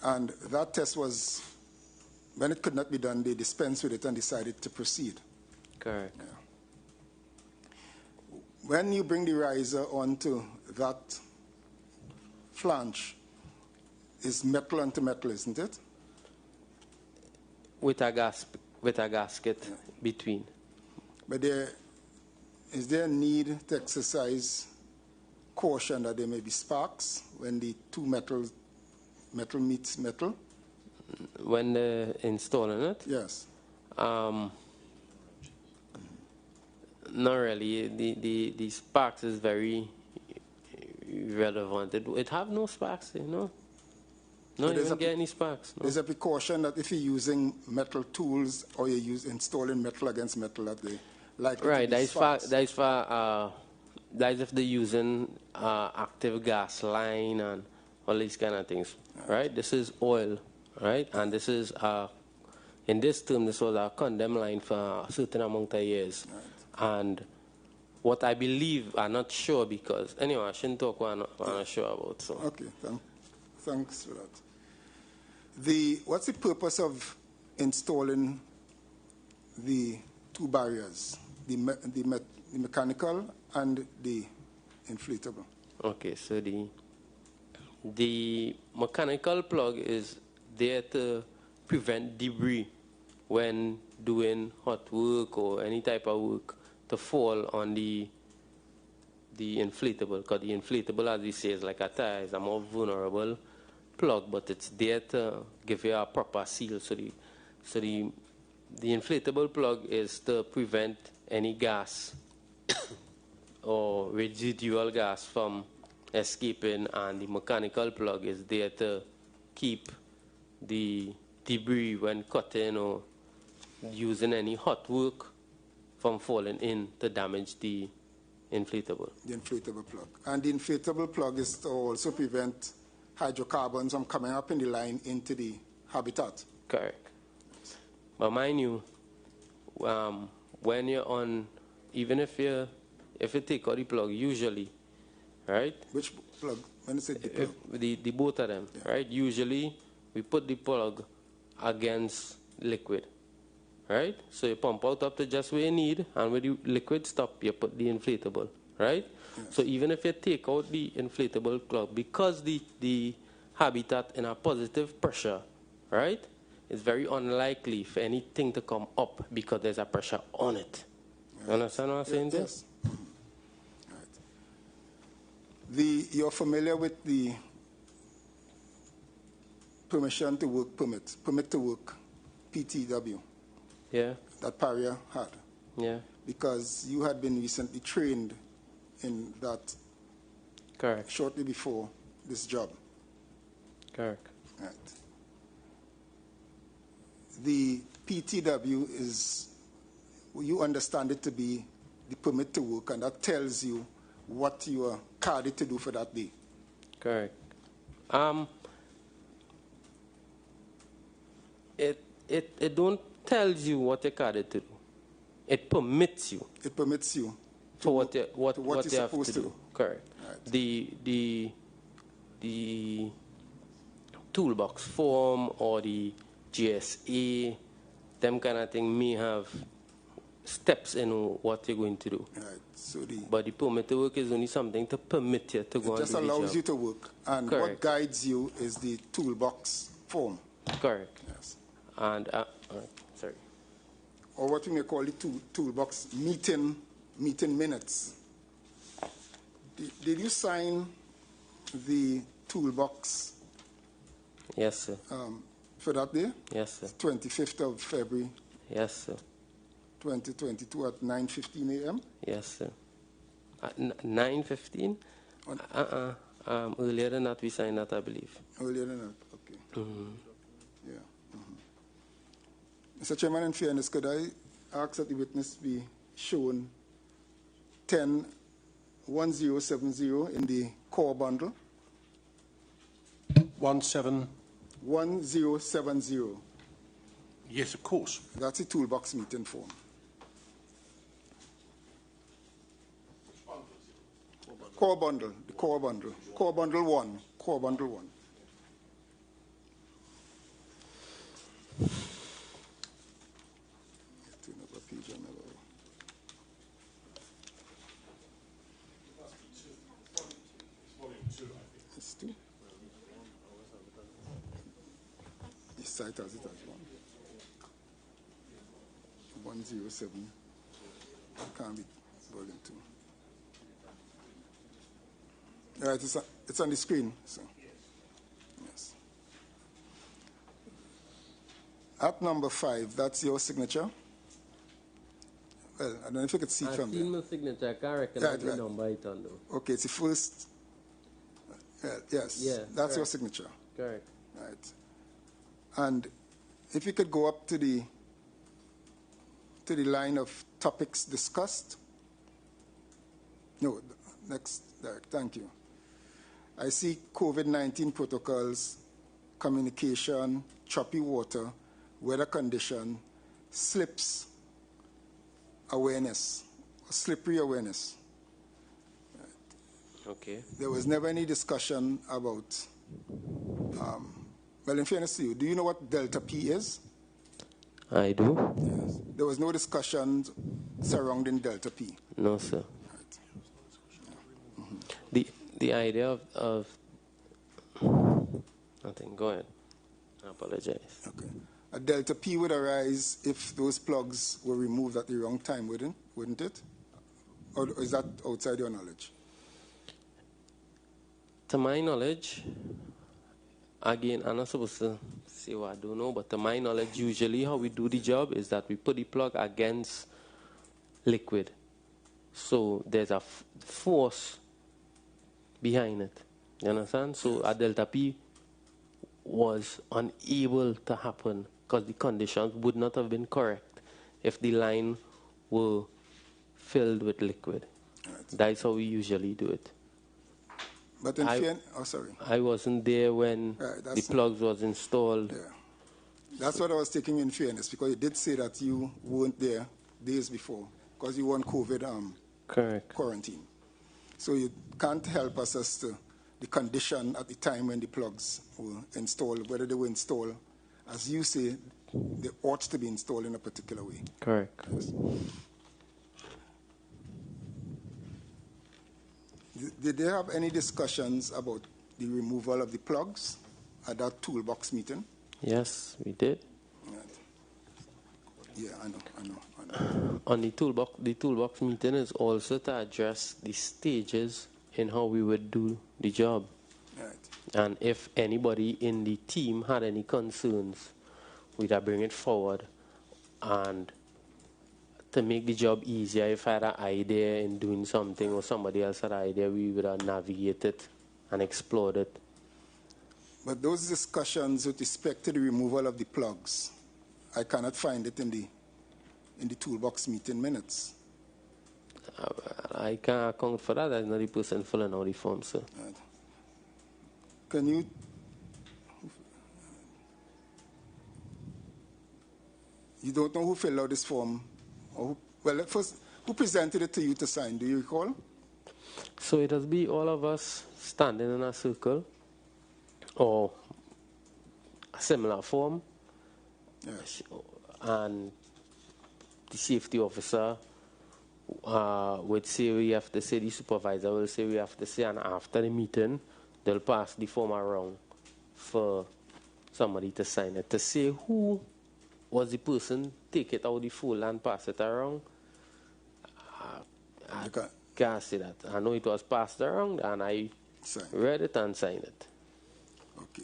And that test was, when it could not be done, they dispensed with it and decided to proceed. Correct. Yeah. When you bring the riser onto that flange, is metal onto metal, isn't it? With a gasket between. But is there a need to exercise caution that there may be sparks when the two metal meets metal? When they're installing it? Yes. Not really. The sparks is very relevant. It have no sparks, you know. No, you don't get any sparks. No. There's a precaution that if you're using metal tools or you're installing metal against metal, that they like right. That is if they're using active gas line and all these kind of things. Right. This is oil. Right. And this is in this term, this was a condemned line for a certain amount of years. Right. And what I believe, I'm not sure because anyway, I shouldn't talk what I'm not sure about. So. Okay. Thanks for that. What's the purpose of installing the two barriers, the mechanical and the inflatable? Okay, so the mechanical plug is there to prevent debris when doing hot work or any type of work to fall on the inflatable, because the inflatable, as we say, is like a tire, is a more vulnerable plug, but it's there to give you a proper seal. So the inflatable plug is to prevent any gas or residual gas from escaping, and the mechanical plug is there to keep the debris when cutting or using any hot work from falling in to damage the inflatable. The inflatable plug. And the inflatable plug is to also prevent hydrocarbons from coming up in the line into the habitat. Correct. But mind you, when you're on, even if you take out the plug, usually, right? Which plug? When you say the plug? The both of them, yeah. Right? Usually, we put the plug against liquid, right? So you pump out up to just where you need, and when the liquid stop, you put the inflatable, right? Yes. So even if you take out the inflatable plug, because the habitat in a positive pressure, right, it's very unlikely for anything to come up because there's a pressure on it. Right. You understand what I'm saying? Yes. Right. You're familiar with the permission to work permit to work, PTW. Yeah. That Paria had. Yeah. Because you had been recently trained in that. Correct. Shortly before this job. Correct. Right. The PTW is, you understand it to be the permit to work, and that tells you what you are carded to do for that day. Correct. It don't tell you what you're carded to do. It permits you. It permits you. For what you have to do. Correct. Right. The toolbox form or the GSA, them kind of thing may have steps in what you're going to do. Right. So but the permit to work is only something to permit you to go and do the job. It just allows you to work. And correct. What guides you is the toolbox form. Correct. Yes. And Sorry. or what we may call the toolbox meeting minutes. Did you sign the toolbox Yes, sir. for that day? Yes, sir. 25th of February, Yes, sir. 2022 at 9:15 a.m.? Yes, sir. At 9:15? Earlier than that, we signed that, I believe. Earlier than that, okay. Yeah. Mr. Chairman, in fairness, could I ask that the witness be shown 10-1070 in the core bundle? 1070. Yes, of course. That's the toolbox meeting form. Core bundle, the core bundle. Core bundle 1. Core bundle 1. Turn up a page on that. It's 2. This site has it as 1. 107. Can't be volume 2. Right, it's on the screen. So. Yes. At number 5, that's your signature. Well, I don't know if you could see it from there. I've seen my signature. I can't recognize the number it on though. Okay, it's the first. Yes, Yeah, that's correct. your signature. Correct. Right. And if you could go up to the line of topics discussed. No, next. There, thank you. I see COVID-19 protocols, communication, choppy water, weather condition, slips awareness, slippery awareness. Okay. There was never any discussion about, well, in fairness to you, do you know what Delta P is? I do. Yes. There was no discussion surrounding Delta P. No, sir. Right. The idea of nothing. Go ahead. I apologize. Okay. A Delta P would arise if those plugs were removed at the wrong time, wouldn't it? Or is that outside your knowledge? To my knowledge, again, I'm not supposed to say what I don't know, but to my knowledge, usually how we do the job is that we put the plug against liquid. So there's a force behind it. You understand? So a Delta P was unable to happen because the conditions would not have been correct if the line were filled with liquid. Right. That's how we usually do it. But in I wasn't there when the plugs was installed. Yeah. That's what I was taking in fairness, because you did say that you weren't there days before because you were on COVID Correct. quarantine. So you can't help us as to the condition at the time when the plugs were installed, whether they were installed, as you say, they ought to be installed in a particular way. Correct. Yes. Did they have any discussions about the removal of the plugs at that toolbox meeting? Yes, we did. Right. Yeah, I know. On the toolbox meeting is also to address the stages in how we would do the job. Right. And if anybody in the team had any concerns, we'd bring it forward. And to make the job easier, if I had an idea in doing something or somebody else had an idea, we would have navigated and explored it. But those discussions with respect to the removal of the plugs, I cannot find it in the toolbox meeting minutes. I can't account for that. I'm not the person filling out the form, sir. Right. Can you... You don't know who filled out this form? Or well, first, who presented it to you to sign? Do you recall? So it will be all of us standing in a circle or a similar form. Yes. And the safety officer would say we have to say, the supervisor will say we have to say, and after the meeting, they'll pass the form around for somebody to sign it, to say who was the person take it out the full and pass it around? I can't say that. I know it was passed around and I read it and signed it. Okay.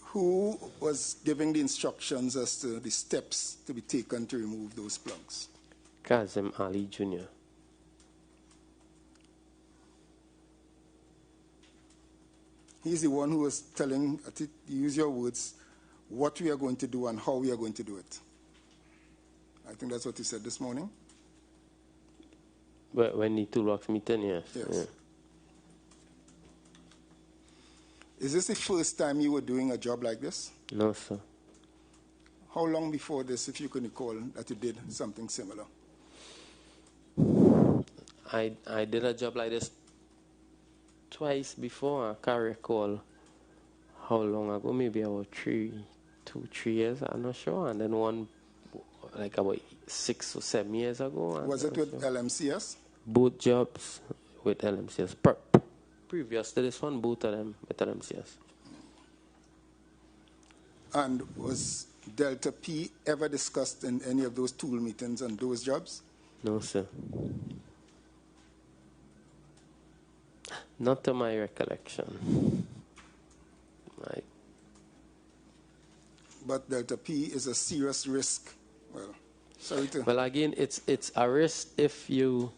Who was giving the instructions as to the steps to be taken to remove those plugs? Kazim Ali Jr. He's the one who was telling, use your words, what we are going to do and how we are going to do it. I think that's what he said this morning. But when the toolbox meeting, yes. Yes. Yeah. Is this the first time you were doing a job like this? No, sir. How long before this, if you can recall, that you did something similar? I did a job like this twice before. I can't recall how long ago, maybe about 3 years, I'm not sure. And then one like about 6 or 7 years ago. Was it with LMCS? Both jobs with LMCS. Previous to this one, both of them with LMCS. And was Delta P ever discussed in any of those tool meetings and those jobs? No, sir. Not to my recollection. But Delta P is a serious risk. Well, sorry to... Well, again, it's a risk if you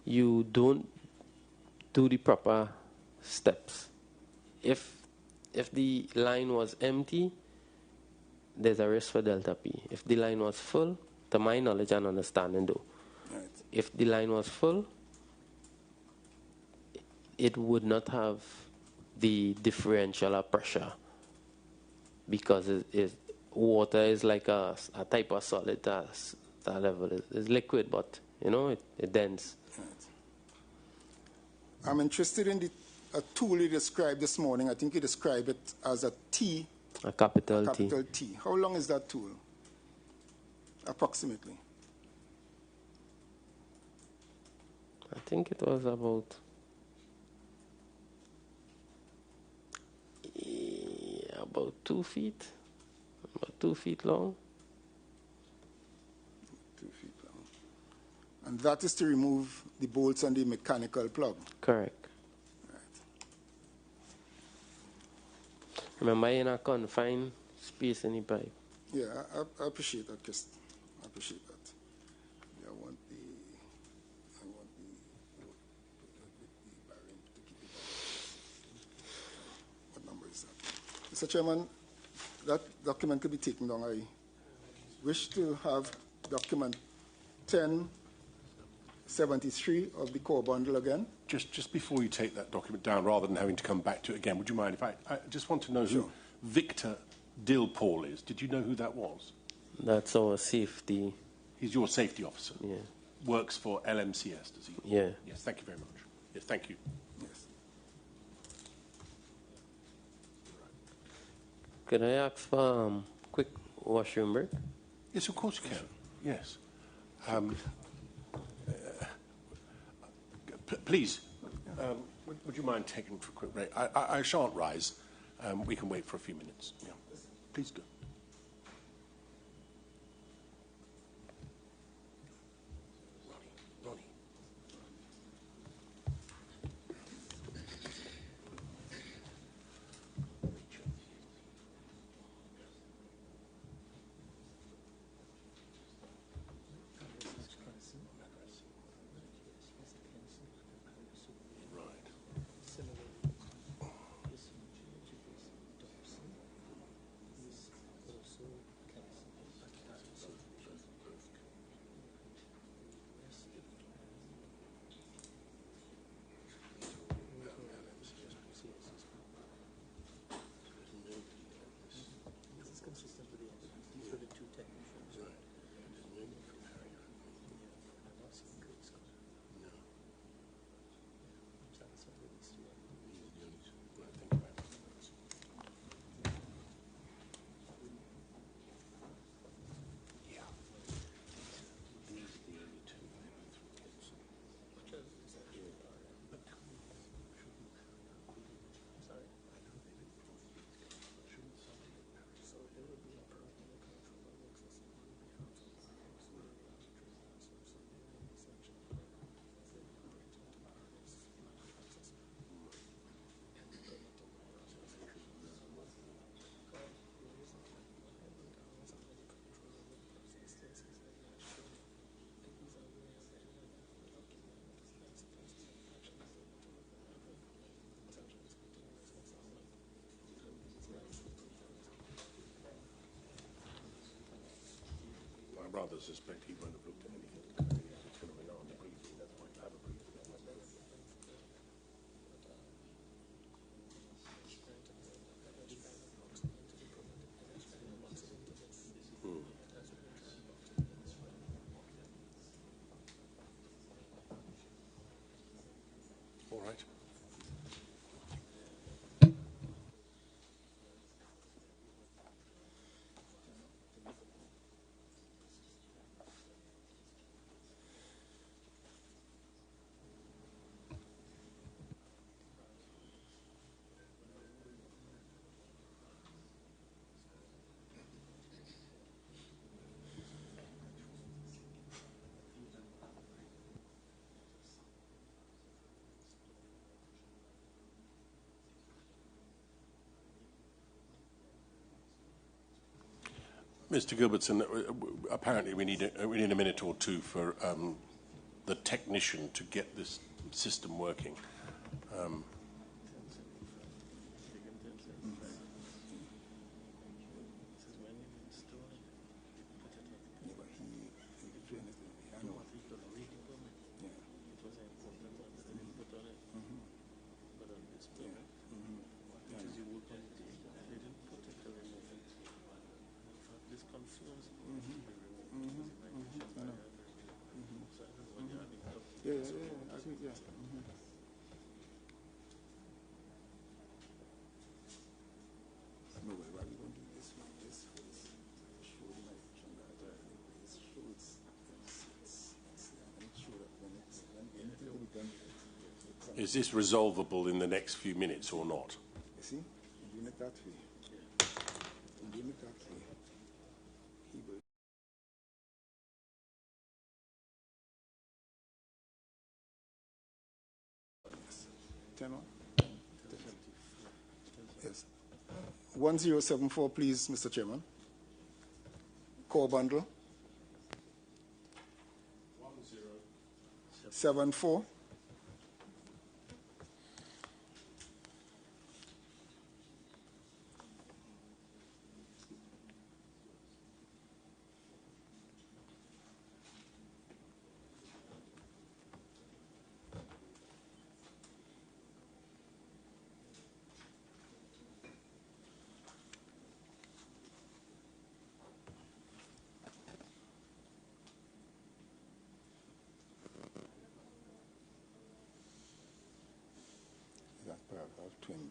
don't do the proper steps. If the line was empty, there's a risk for Delta P. If the line was full, to my knowledge and understanding though, Right. if the line was full, it would not have the differential of pressure because water is like a type of solid that level is liquid, but it dense. Right. I'm interested in a tool you described this morning. I think you described it as a T. A capital T. How long is that tool? Approximately. I think it was about 2 feet. About 2 feet long. 2 feet long. And that is to remove the bolts on the mechanical plug. Correct. Right. Remember, in a confined space in the pipe. Yeah, I appreciate that, Chris. I appreciate that. Yeah, I want the bearing to keep it. What number is that? Mr. Chairman, that document could be taken down. I wish to have document 1073 of the core bundle again. Just before you take that document down, rather than having to come back to it again, would you mind if I just want to know who Victor Dilpaul is? Did you know who that was? That's our safety. He's your safety officer? Yeah. Works for LMCS, does he? Yeah. Yes, thank you very much. Yes, thank you. Yes. Could I ask for a quick washroom break? Yes, of course you can. Yes. Please, would you mind taking for a quick break? I shan't rise. We can wait for a few minutes. Yeah. Please do. Ronnie. suspect he won't have looked at anything. It's going to rely on the briefing. That's why you have a briefing. All right. Mr. Gilbertson, apparently we need a minute or two for the technician to get this system working. I think, yeah. No, but why we going to do this one? This first. Show the migration data. This shows. Make sure that when it's done. Is this resolvable in the next few minutes or not? You see? You're doing it that way. You're doing it that way. He will. Yes. 10 on? Yes. 1074, please, Mr. Chairman. Core bundle. 1074. Paragraph 20.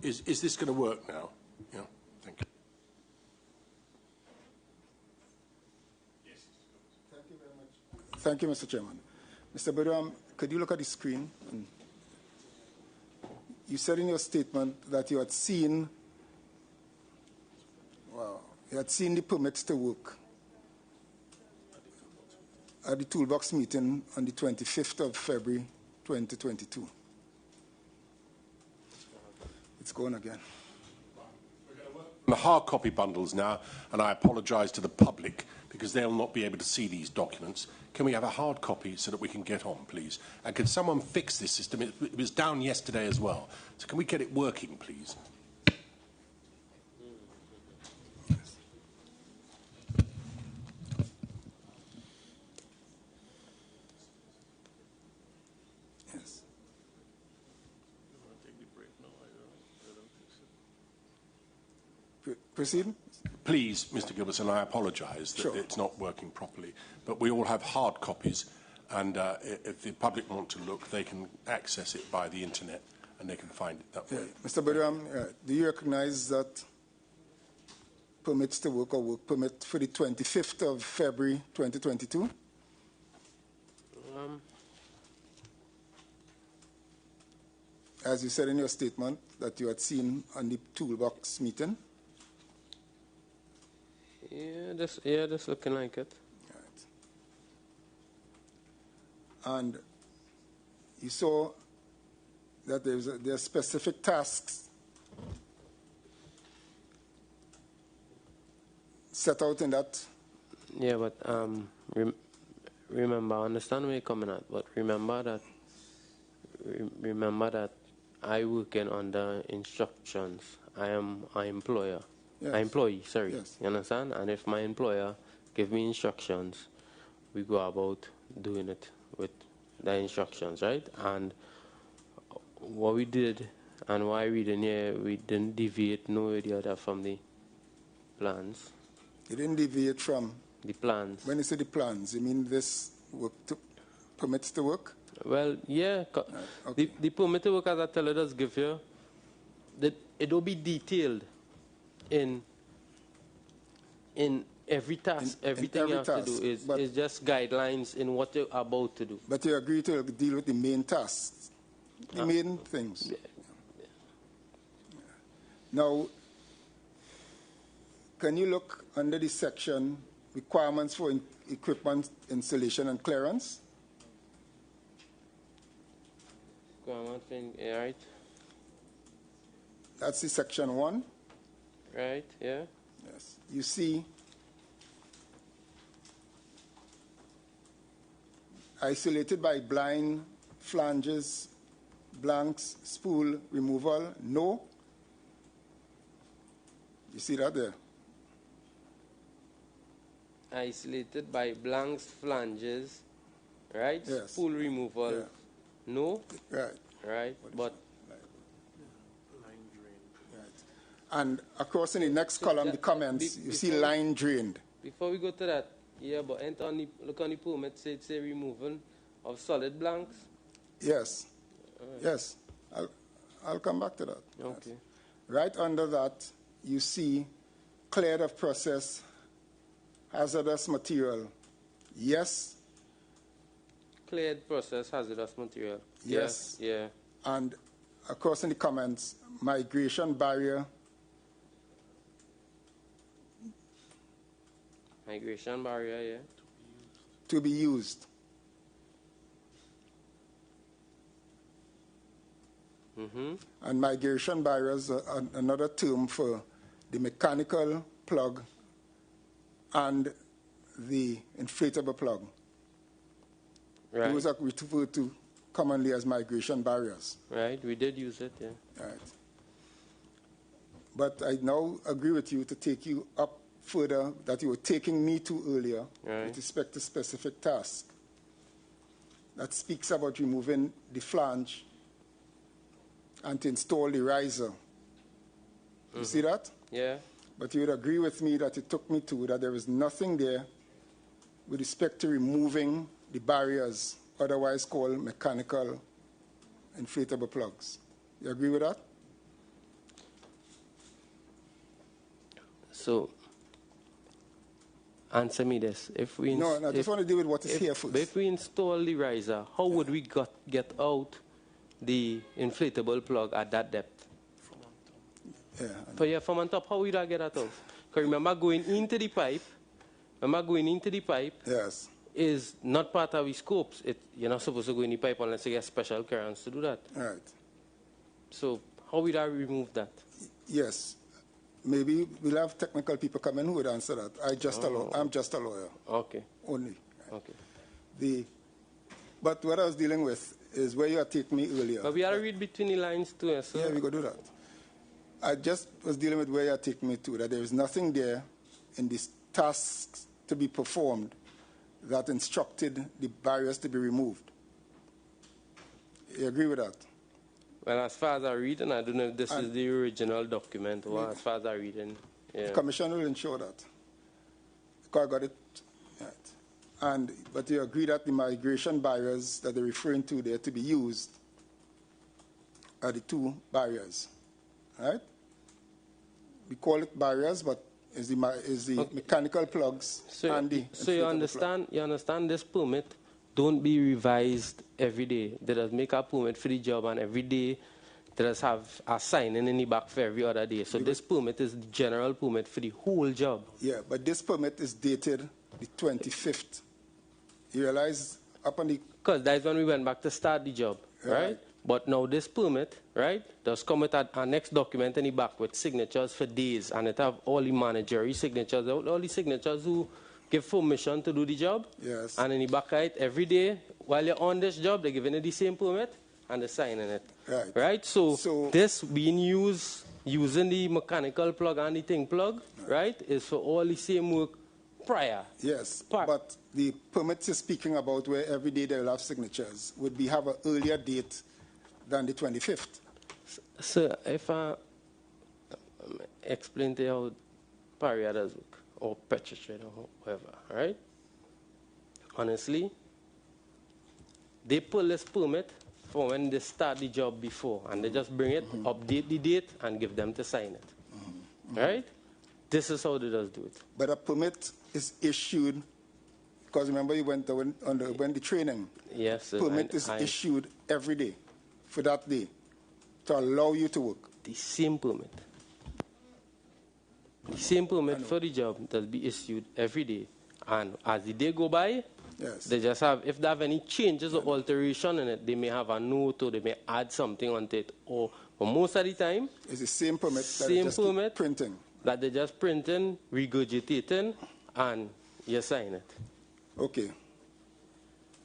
Is this going to work now? Yeah, thank you. Yes. Thank you very much. Thank you, Mr. Chairman. Mr. Budam, could you look at the screen? You said in your statement that you had seen, you had seen the permits to work at the toolbox meeting on the 25th of February, 2022. It's gone again. The hard copy bundles now, and I apologise to the public because they'll not be able to see these documents. Can we have a hard copy so that we can get on, please? And can someone fix this system? It was down yesterday as well. So can we get it working, please? Yes. Proceed. Please, Mr. Gilbertson, I apologise that it's not working properly, but we all have hard copies, and if the public want to look, they can access it by the internet, and they can find it that way. Mr. Budam, do you recognise that permits to work or work permit for the 25th of February 2022? As you said in your statement that you had seen on the toolbox meeting. Yeah, just looking like it. Right. And you saw that there are specific tasks set out in that. Yeah, but remember, I understand where you're coming at, but remember that I working under instructions. I am an employer. Yes. An employee, sorry. Yes. You understand? And if my employer give me instructions, we go about doing it with the instructions, right? And what we did and why we didn't deviate no way or the other from the plans. You didn't deviate from the plans. When you say the plans, you mean this work permits to work? Well, yeah. Okay. The permit to work, as I tell you, does give you, that it will be detailed in every task. Everything you have to do is just guidelines in what you're about to do. But you agree to deal with the main tasks, the main things. Yeah. Now, can you look under the section requirements for equipment installation and clearance? Right. That's the section 1. Right, yeah. Yes. You see isolated by blind, flanges, blanks, spool removal, no. You see that there? Isolated by blanks, flanges, right? Yes. Spool removal, Yeah. no. Right. Right, but and across in the next column, the comments, you see line drained. Before we go to that, yeah, but look on the permit, it say removal of solid blanks. Yes. Yes. I'll come back to that. Okay. Yes. Right under that, you see cleared of process, hazardous material. Yes. Cleared process, hazardous material. Yes. Yeah. And across in the comments, migration barrier. Migration barrier, yeah. To be used. And migration barriers are another term for the mechanical plug and the inflatable plug. Right. Those are referred to commonly as migration barriers. Right, we did use it, yeah. Right. But I now agree with you to take you up further that you were taking me to earlier Right. with respect to specific tasks. That speaks about removing the flange and to install the riser. You see that? Yeah. But you would agree with me that it took me to that there is nothing there with respect to removing the barriers, otherwise called mechanical inflatable plugs. You agree with that? So, answer me this. If we No, I just want to deal with what is here first. If we install the riser, how would we get out the inflatable plug at that depth? Yeah. From on top, how would I get that out? Because remember, going into the pipe Yes. is not part of the scopes. You're not supposed to go in the pipe unless you get special clearance to do that. Right. So how would I remove that? Yes. Maybe we'll have technical people come in who would answer that. I'm just a lawyer. Okay. Only. Okay. But what I was dealing with is where you had taken me earlier. But we ought to read between the lines too, sir. Yeah, we could do that. I just was dealing with where you had taken me to, that there is nothing there in these tasks to be performed that instructed the barriers to be removed. You agree with that? Well, as far as I read, and I don't know if this is the original document, or as far as I read, yeah. The Commission will ensure that. Because I got it. Right. But you agree that the migration barriers that they're referring to there to be used are the two barriers, right? We call it barriers, but is the okay. Mechanical plugs and the so you understand this permit don't be revised every day. They just make a permit for the job, and every day they just have a signing in the back for every other day. So this permit is the general permit for the whole job. Yeah, but this permit is dated the 25th. You realize up on the... Because that's when we went back to start the job, right? But now this permit, right, does come with our next document in the back with signatures for days, and it have all the managerial signatures, all the signatures who give permission to do the job. Yes. And in the back, right, every day while you're on this job, they're giving you the same permit and they're signing it. Right. Right? So this being used, using the mechanical plug and the thing plug, right, is for all the same work prior. Yes, but the permit you're speaking about where every day they'll have signatures would be have an earlier date than the 25th. So if I explain to you how Paria does work, or Petritrade or whatever, right? Honestly, they pull this permit for when they start the job before, and they just bring it, update the date, and give them to sign it. Right? This is how they just do it. But a permit is issued, because remember you went when the training. Yes. Permit is issued every day for that day to allow you to work. The same permit. The same permit for the job that be issued every day. And as the day go by, yes, they just have, if they have any changes or alteration in it, they may have a note or they may add something on it. Or most of the time, it's the same permit that they just keep printing. That they just printing, regurgitating, and you sign it. Okay.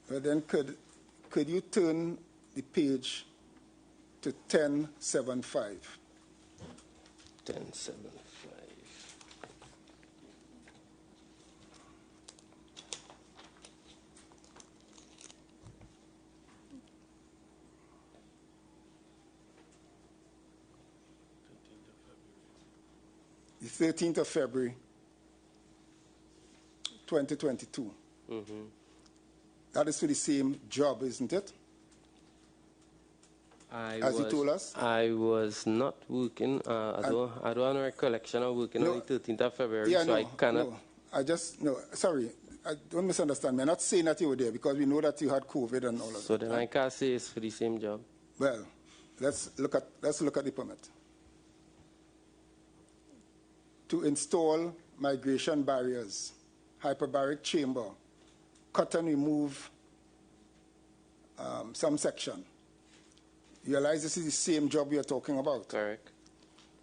Well then could you turn the page to 1075? 1075. The 13th of February, 2022. That is for the same job, isn't it? As you told us? I was not working. I don't have a recollection of working on the 13th of February, yeah, so I cannot. Sorry, don't misunderstand me. I'm not saying that you were there because we know that you had COVID and all of that. So then I can't say it's for the same job. Well, let's look at the permit. To install migration barriers, hyperbaric chamber, cut and remove some section. You realize this is the same job we are talking about? Correct.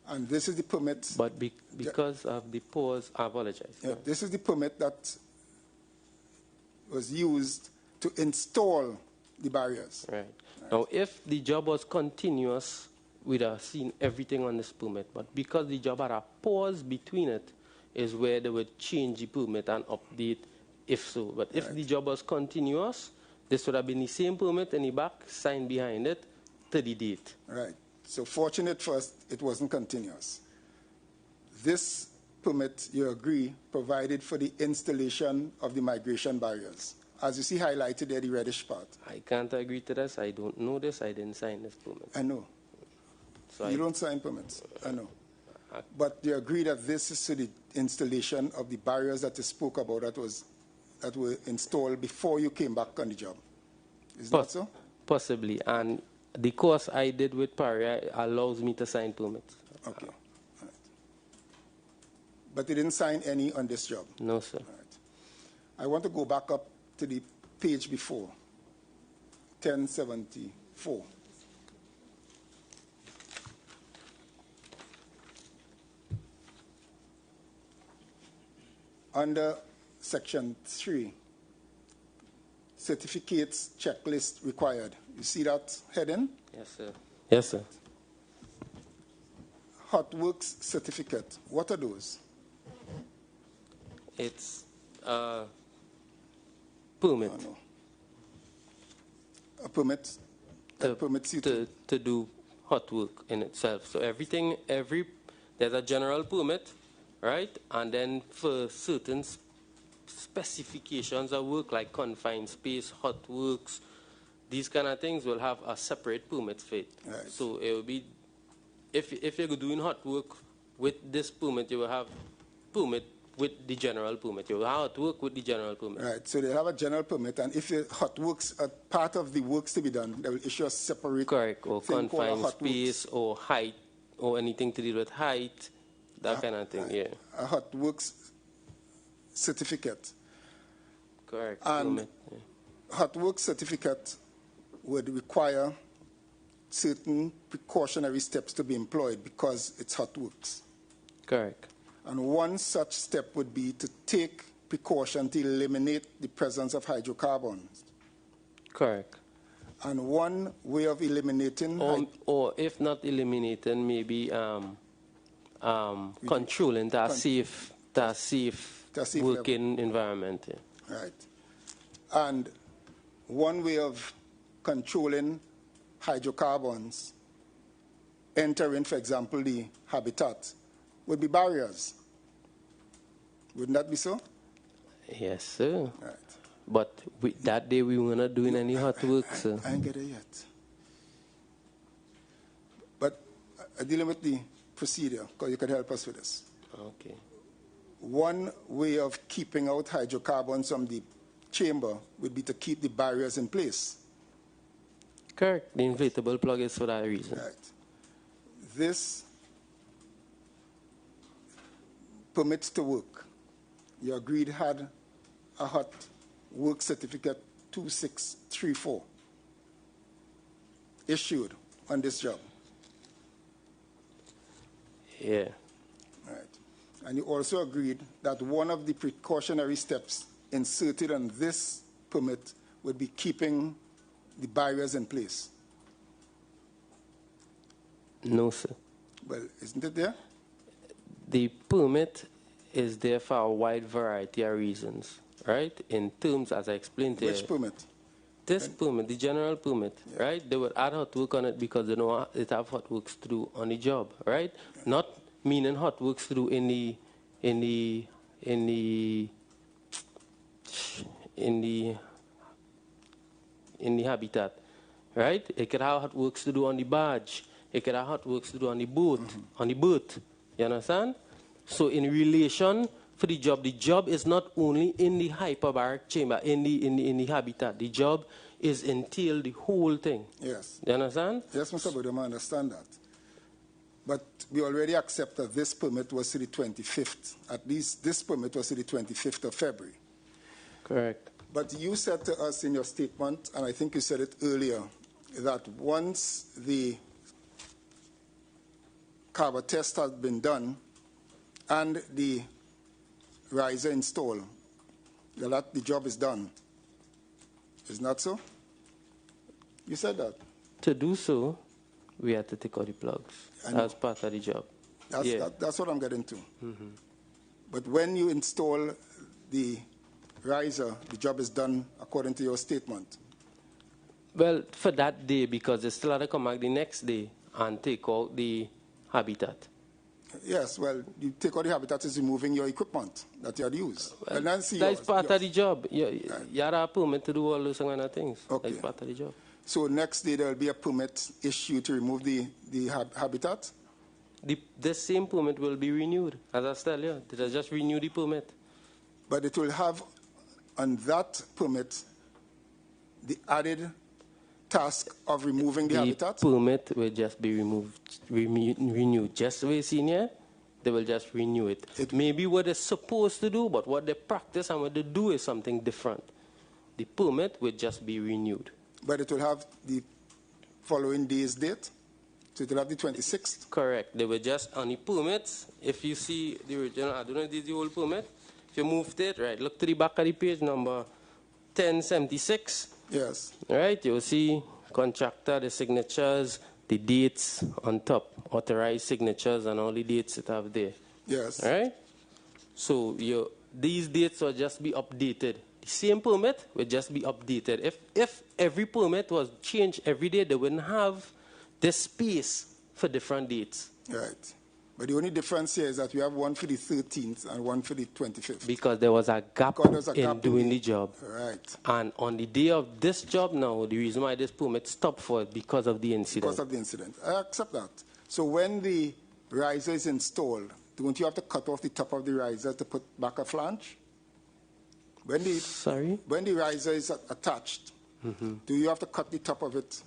And this is the permit. But because of the pause, I apologize. Yeah, this is the permit that was used to install the barriers. Right. Now, if the job was continuous, we'd have seen everything on this permit. But because the job had a pause between it, is where they would change the permit and update if so. But if the job was continuous, this would have been the same permit in the back, signed behind it, to the date. Right. So fortunate first, it wasn't continuous. This permit, you agree, provided for the installation of the migration barriers. As you see highlighted there, the reddish part. I can't agree to this. I don't know this. I didn't sign this permit. I know. So you don't sign permits. I know. But you agree that this is to the installation of the barriers that you spoke about that were installed before you came back on the job. Is that so? Possibly. And the course I did with Paria allows me to sign permits. Okay. All right. But you didn't sign any on this job? No, sir. All right. I want to go back up to the page before, 1074. Under section 3, certificates checklist required. You see that heading? Yes, sir. Yes, sir. Hot Works certificate. What are those? It's permit. Oh, no. A permit that permits you to do hot work in itself. So there's a general permit, right? And then for certain specifications of work like confined space, hot works, these kind of things will have a separate permit for it. Right. So it will be, if you're doing hot work with this permit, you will have permit with the general permit. You have to work with the general permit. Right, so they have a general permit, and if the hot works, part of the works to be done, they will issue a separate Correct, or thing called a confined hot space, works. or height, or anything to do with height, that kind of thing, yeah. A hot works certificate. Correct. And permit, yeah. hot works certificate would require certain precautionary steps to be employed because it's hot works. Correct. And one such step would be to take precaution to eliminate the presence of hydrocarbons. Correct. And one way of eliminating, Or if not eliminating, maybe controlling that safe working environment. Yeah. right? And one way of controlling hydrocarbons entering, for example, the habitat would be barriers. Wouldn't that be so? Yes, sir. Right. But that day we were not doing any hot work, sir. I ain't get it yet. But dealing with the procedure, because you could help us with this. Okay. One way of keeping out hydrocarbons from the chamber would be to keep the barriers in place. Correct. The inflatable plug is for that reason. Right. This permits to work. You agreed had a hot work certificate 2634 issued on this job. Yeah. Right. And you also agreed that one of the precautionary steps inserted on this permit would be keeping the barriers in place. No, sir. Well, isn't it there? The permit is there for a wide variety of reasons, right? In terms, as I explained to you. Which permit? This permit, the general permit, Yeah. right? They would add hot work on it because they know it have hot works to do on the job, right? Not meaning hot works to do in the habitat, right? It could have hot works to do on the barge. It could have hot works to do on the boat, on the boat. You understand? So in relation for the job is not only in the hyperbaric chamber, in the habitat. The job is entail the whole thing. Yes. You understand? Yes, Mr. Budum, I understand that. But we already accept that this permit was to the 25th. At least this permit was to the 25th of February. Correct. But you said to us in your statement, and I think you said it earlier, that once the carbon test has been done and the riser installed, that the job is done. Isn't that so? You said that. To do so, we had to take out the plugs. That's part of the job. That's what I'm getting to. But when you install the riser, the job is done according to your statement. Well, for that day, because they still had to come back the next day and take out the habitat. Yes, well, you take out the habitat is removing your equipment that you had used. Well, that's part of the job. You had a permit to do all those kind of things. Okay. That's part of the job. So next day there will be a permit issued to remove the habitat? The same permit will be renewed. As I tell you, they just renew the permit. But it will have on that permit the added task of removing the habitat? The permit will just be renewed. Just the way senior, they will just renew it. Maybe what they're supposed to do, but what they practice and what they do is something different. The permit will just be renewed. But it will have the following day's date? So it will have the 26th? Correct. They will just, on the permits, if you see the original, I don't know if this is the old permit. If you moved it, right, look to the back of the page, number 1076. Yes. Right, you'll see contractor, the signatures, the dates on top, authorized signatures and all the dates that have there. Yes. Right? So these dates will just be updated. The same permit will just be updated. If every permit was changed every day, they wouldn't have this space for different dates. Right. But the only difference here is that we have one for the 13th and one for the 25th. Because there was a gap in doing the job. Right. And on the day of this job now, the reason why this permit stopped for it because of the incident. Because of the incident. I accept that. So when the riser is installed, don't you have to cut off the top of the riser to put back a flange? Sorry? When the riser is attached, do you have to cut the top of it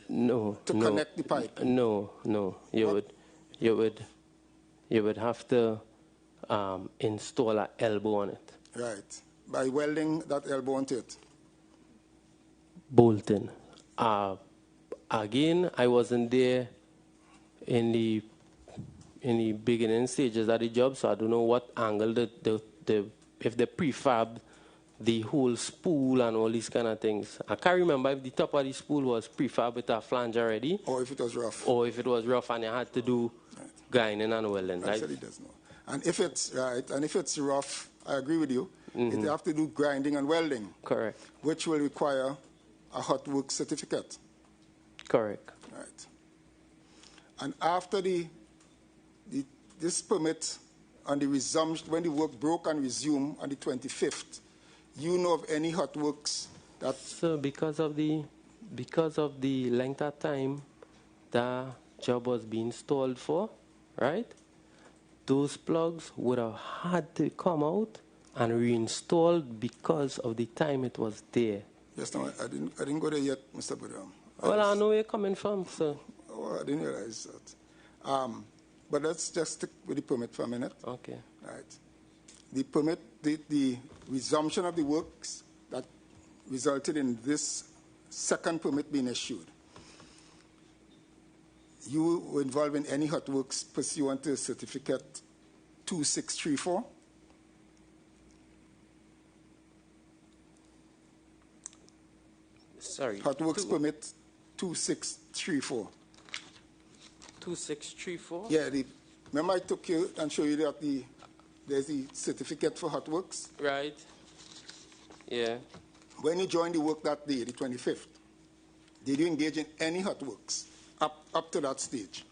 No. to connect the pipe? No. You would have to install an elbow on it. Right. By welding that elbow onto it? Bolting. Again, I wasn't there in the beginning stages of the job, so I don't know what angle if they prefab the whole spool and all these kind of things. I can't remember if the top of the spool was prefab with a flange already. Or if it was rough. Or if it was rough and you had to do grinding and welding. Right? Actually, does know. And if it's rough, I agree with you. You have to do grinding and welding. Correct. Which will require a hot work certificate. Correct. Right. And after this permit on the resumption, when the work broke and resumed on the 25th, you know of any hot works that? So because of the length of time the job was being stalled for, right? Those plugs would have had to come out and reinstalled because of the time it was there. Yes, no, I didn't go there yet, Mr. Budam. I know where you're coming from, sir. Oh, I didn't realize that. But let's just stick with the permit for a minute. Okay. Right. The permit, the resumption of the works that resulted in this second permit being issued. You were involved in any hot works pursuant to certificate 2634? Sorry. Hot works permit 2634. 2634? Yeah, remember I took you and showed you that there's the certificate for hot works? Right. Yeah. When you joined the work that day, the 25th, did you engage in any hot works up to that stage?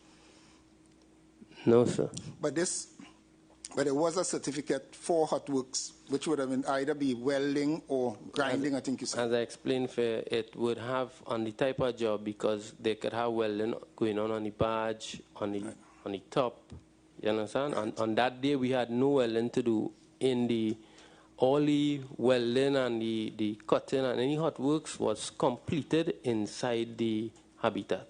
No, sir. But there was a certificate for hot works, which would have been either be welding or grinding, I think you said. As I explained, it would have on the type of job because they could have welding going on the badge, on the top. You understand? Right. On that day, we had no welding to do all the welding and the cutting and any hot works was completed inside the habitat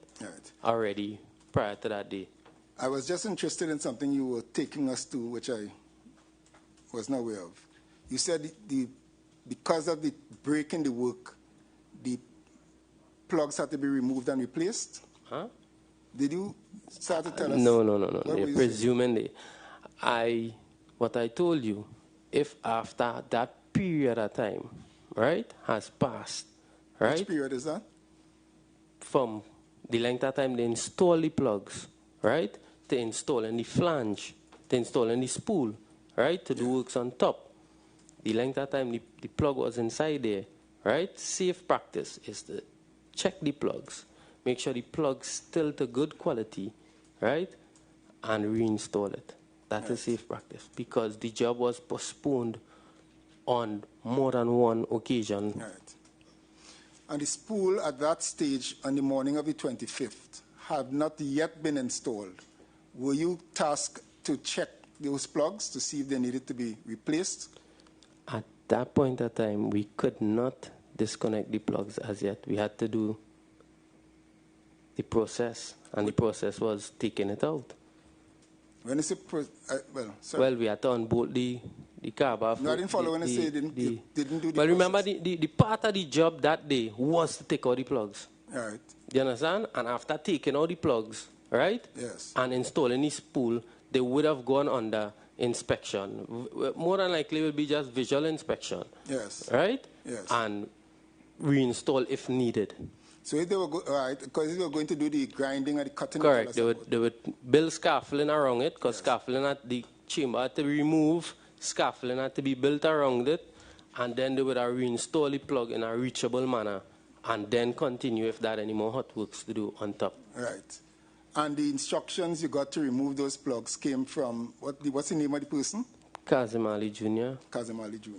already prior to that day. I was just interested in something you were taking us to, which I was not aware of. You said because of the break in the work, the plugs had to be removed and replaced? Huh? Did you start to tell us? No. You're presuming what I told you, if after that period of time, right, has passed, right? Which period is that? From the length of time they install the plugs, right, to installing the flange, to installing the spool, right, to do works on top. The length of time the plug was inside there, right? Safe practice is to check the plugs, make sure the plug's still to good quality, right, and reinstall it. That is safe practice because the job was postponed on more than one occasion. Right. And the spool at that stage on the morning of the 25th had not yet been installed. Were you tasked to check those plugs to see if they needed to be replaced? At that point of time, we could not disconnect the plugs as yet. We had to do the process, and the process was taking it out. When you say, well, we had to unbolt the carb. No, I didn't follow when I say you didn't do the Well, process. remember, the part of the job that day was to take out the plugs. Right. Do you understand? And after taking out the plugs, right? Yes. And installing the spool, they would have gone under inspection. More than likely, it will be just visual inspection. Yes. Right? Yes. And reinstall if needed. So if they were because they were going to do the grinding and the cutting. Correct. They would build scaffolding around it because scaffolding at the chamber had to be removed, scaffolding had to be built around it, and then they would reinstall the plug in a reachable manner and then continue if there are any more hot works to do on top. Right. And the instructions you got to remove those plugs came from, what's the name of the person? Kazim Ali Jr. Kazim Ali Jr.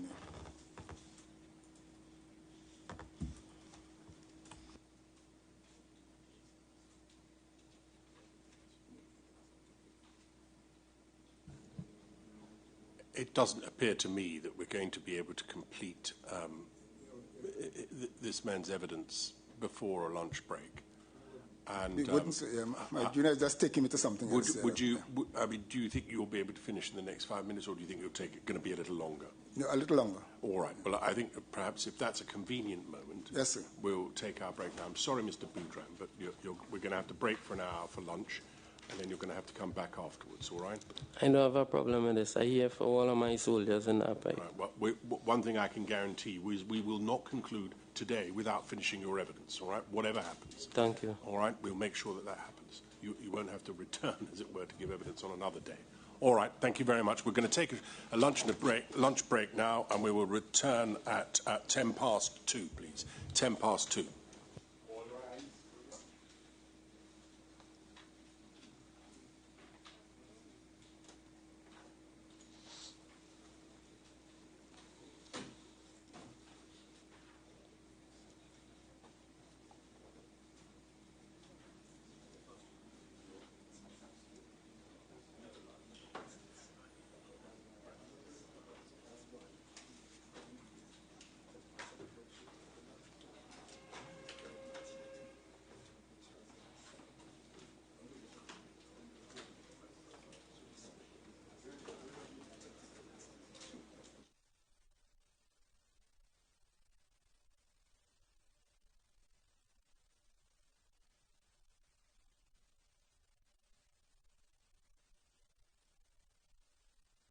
it doesn't appear to me that we're going to be able to complete this man's evidence before a lunch break. And we wouldn't say, my junior is just taking me to something else. I mean, do you think you'll be able to finish in the next 5 minutes, or do you think it'll going to be a little longer? No, a little longer. All right. Well, I think that perhaps if that's a convenient moment, yes, sir, we'll take our break now. I'm sorry, Mr. Boudram, but we're going to have to break for an hour for lunch, and then you're going to have to come back afterwards, all right? I don't have a problem with this. I'm here for all of my soldiers in that pipe. Right, well, one thing I can guarantee is we will not conclude today without finishing your evidence, all right? Whatever happens. Thank you. All right? We'll make sure that happens. You won't have to return, as it were, to give evidence on another day. All right, thank you very much. We're going to take a lunch break now, and we will return at 2:10, please. 2:10.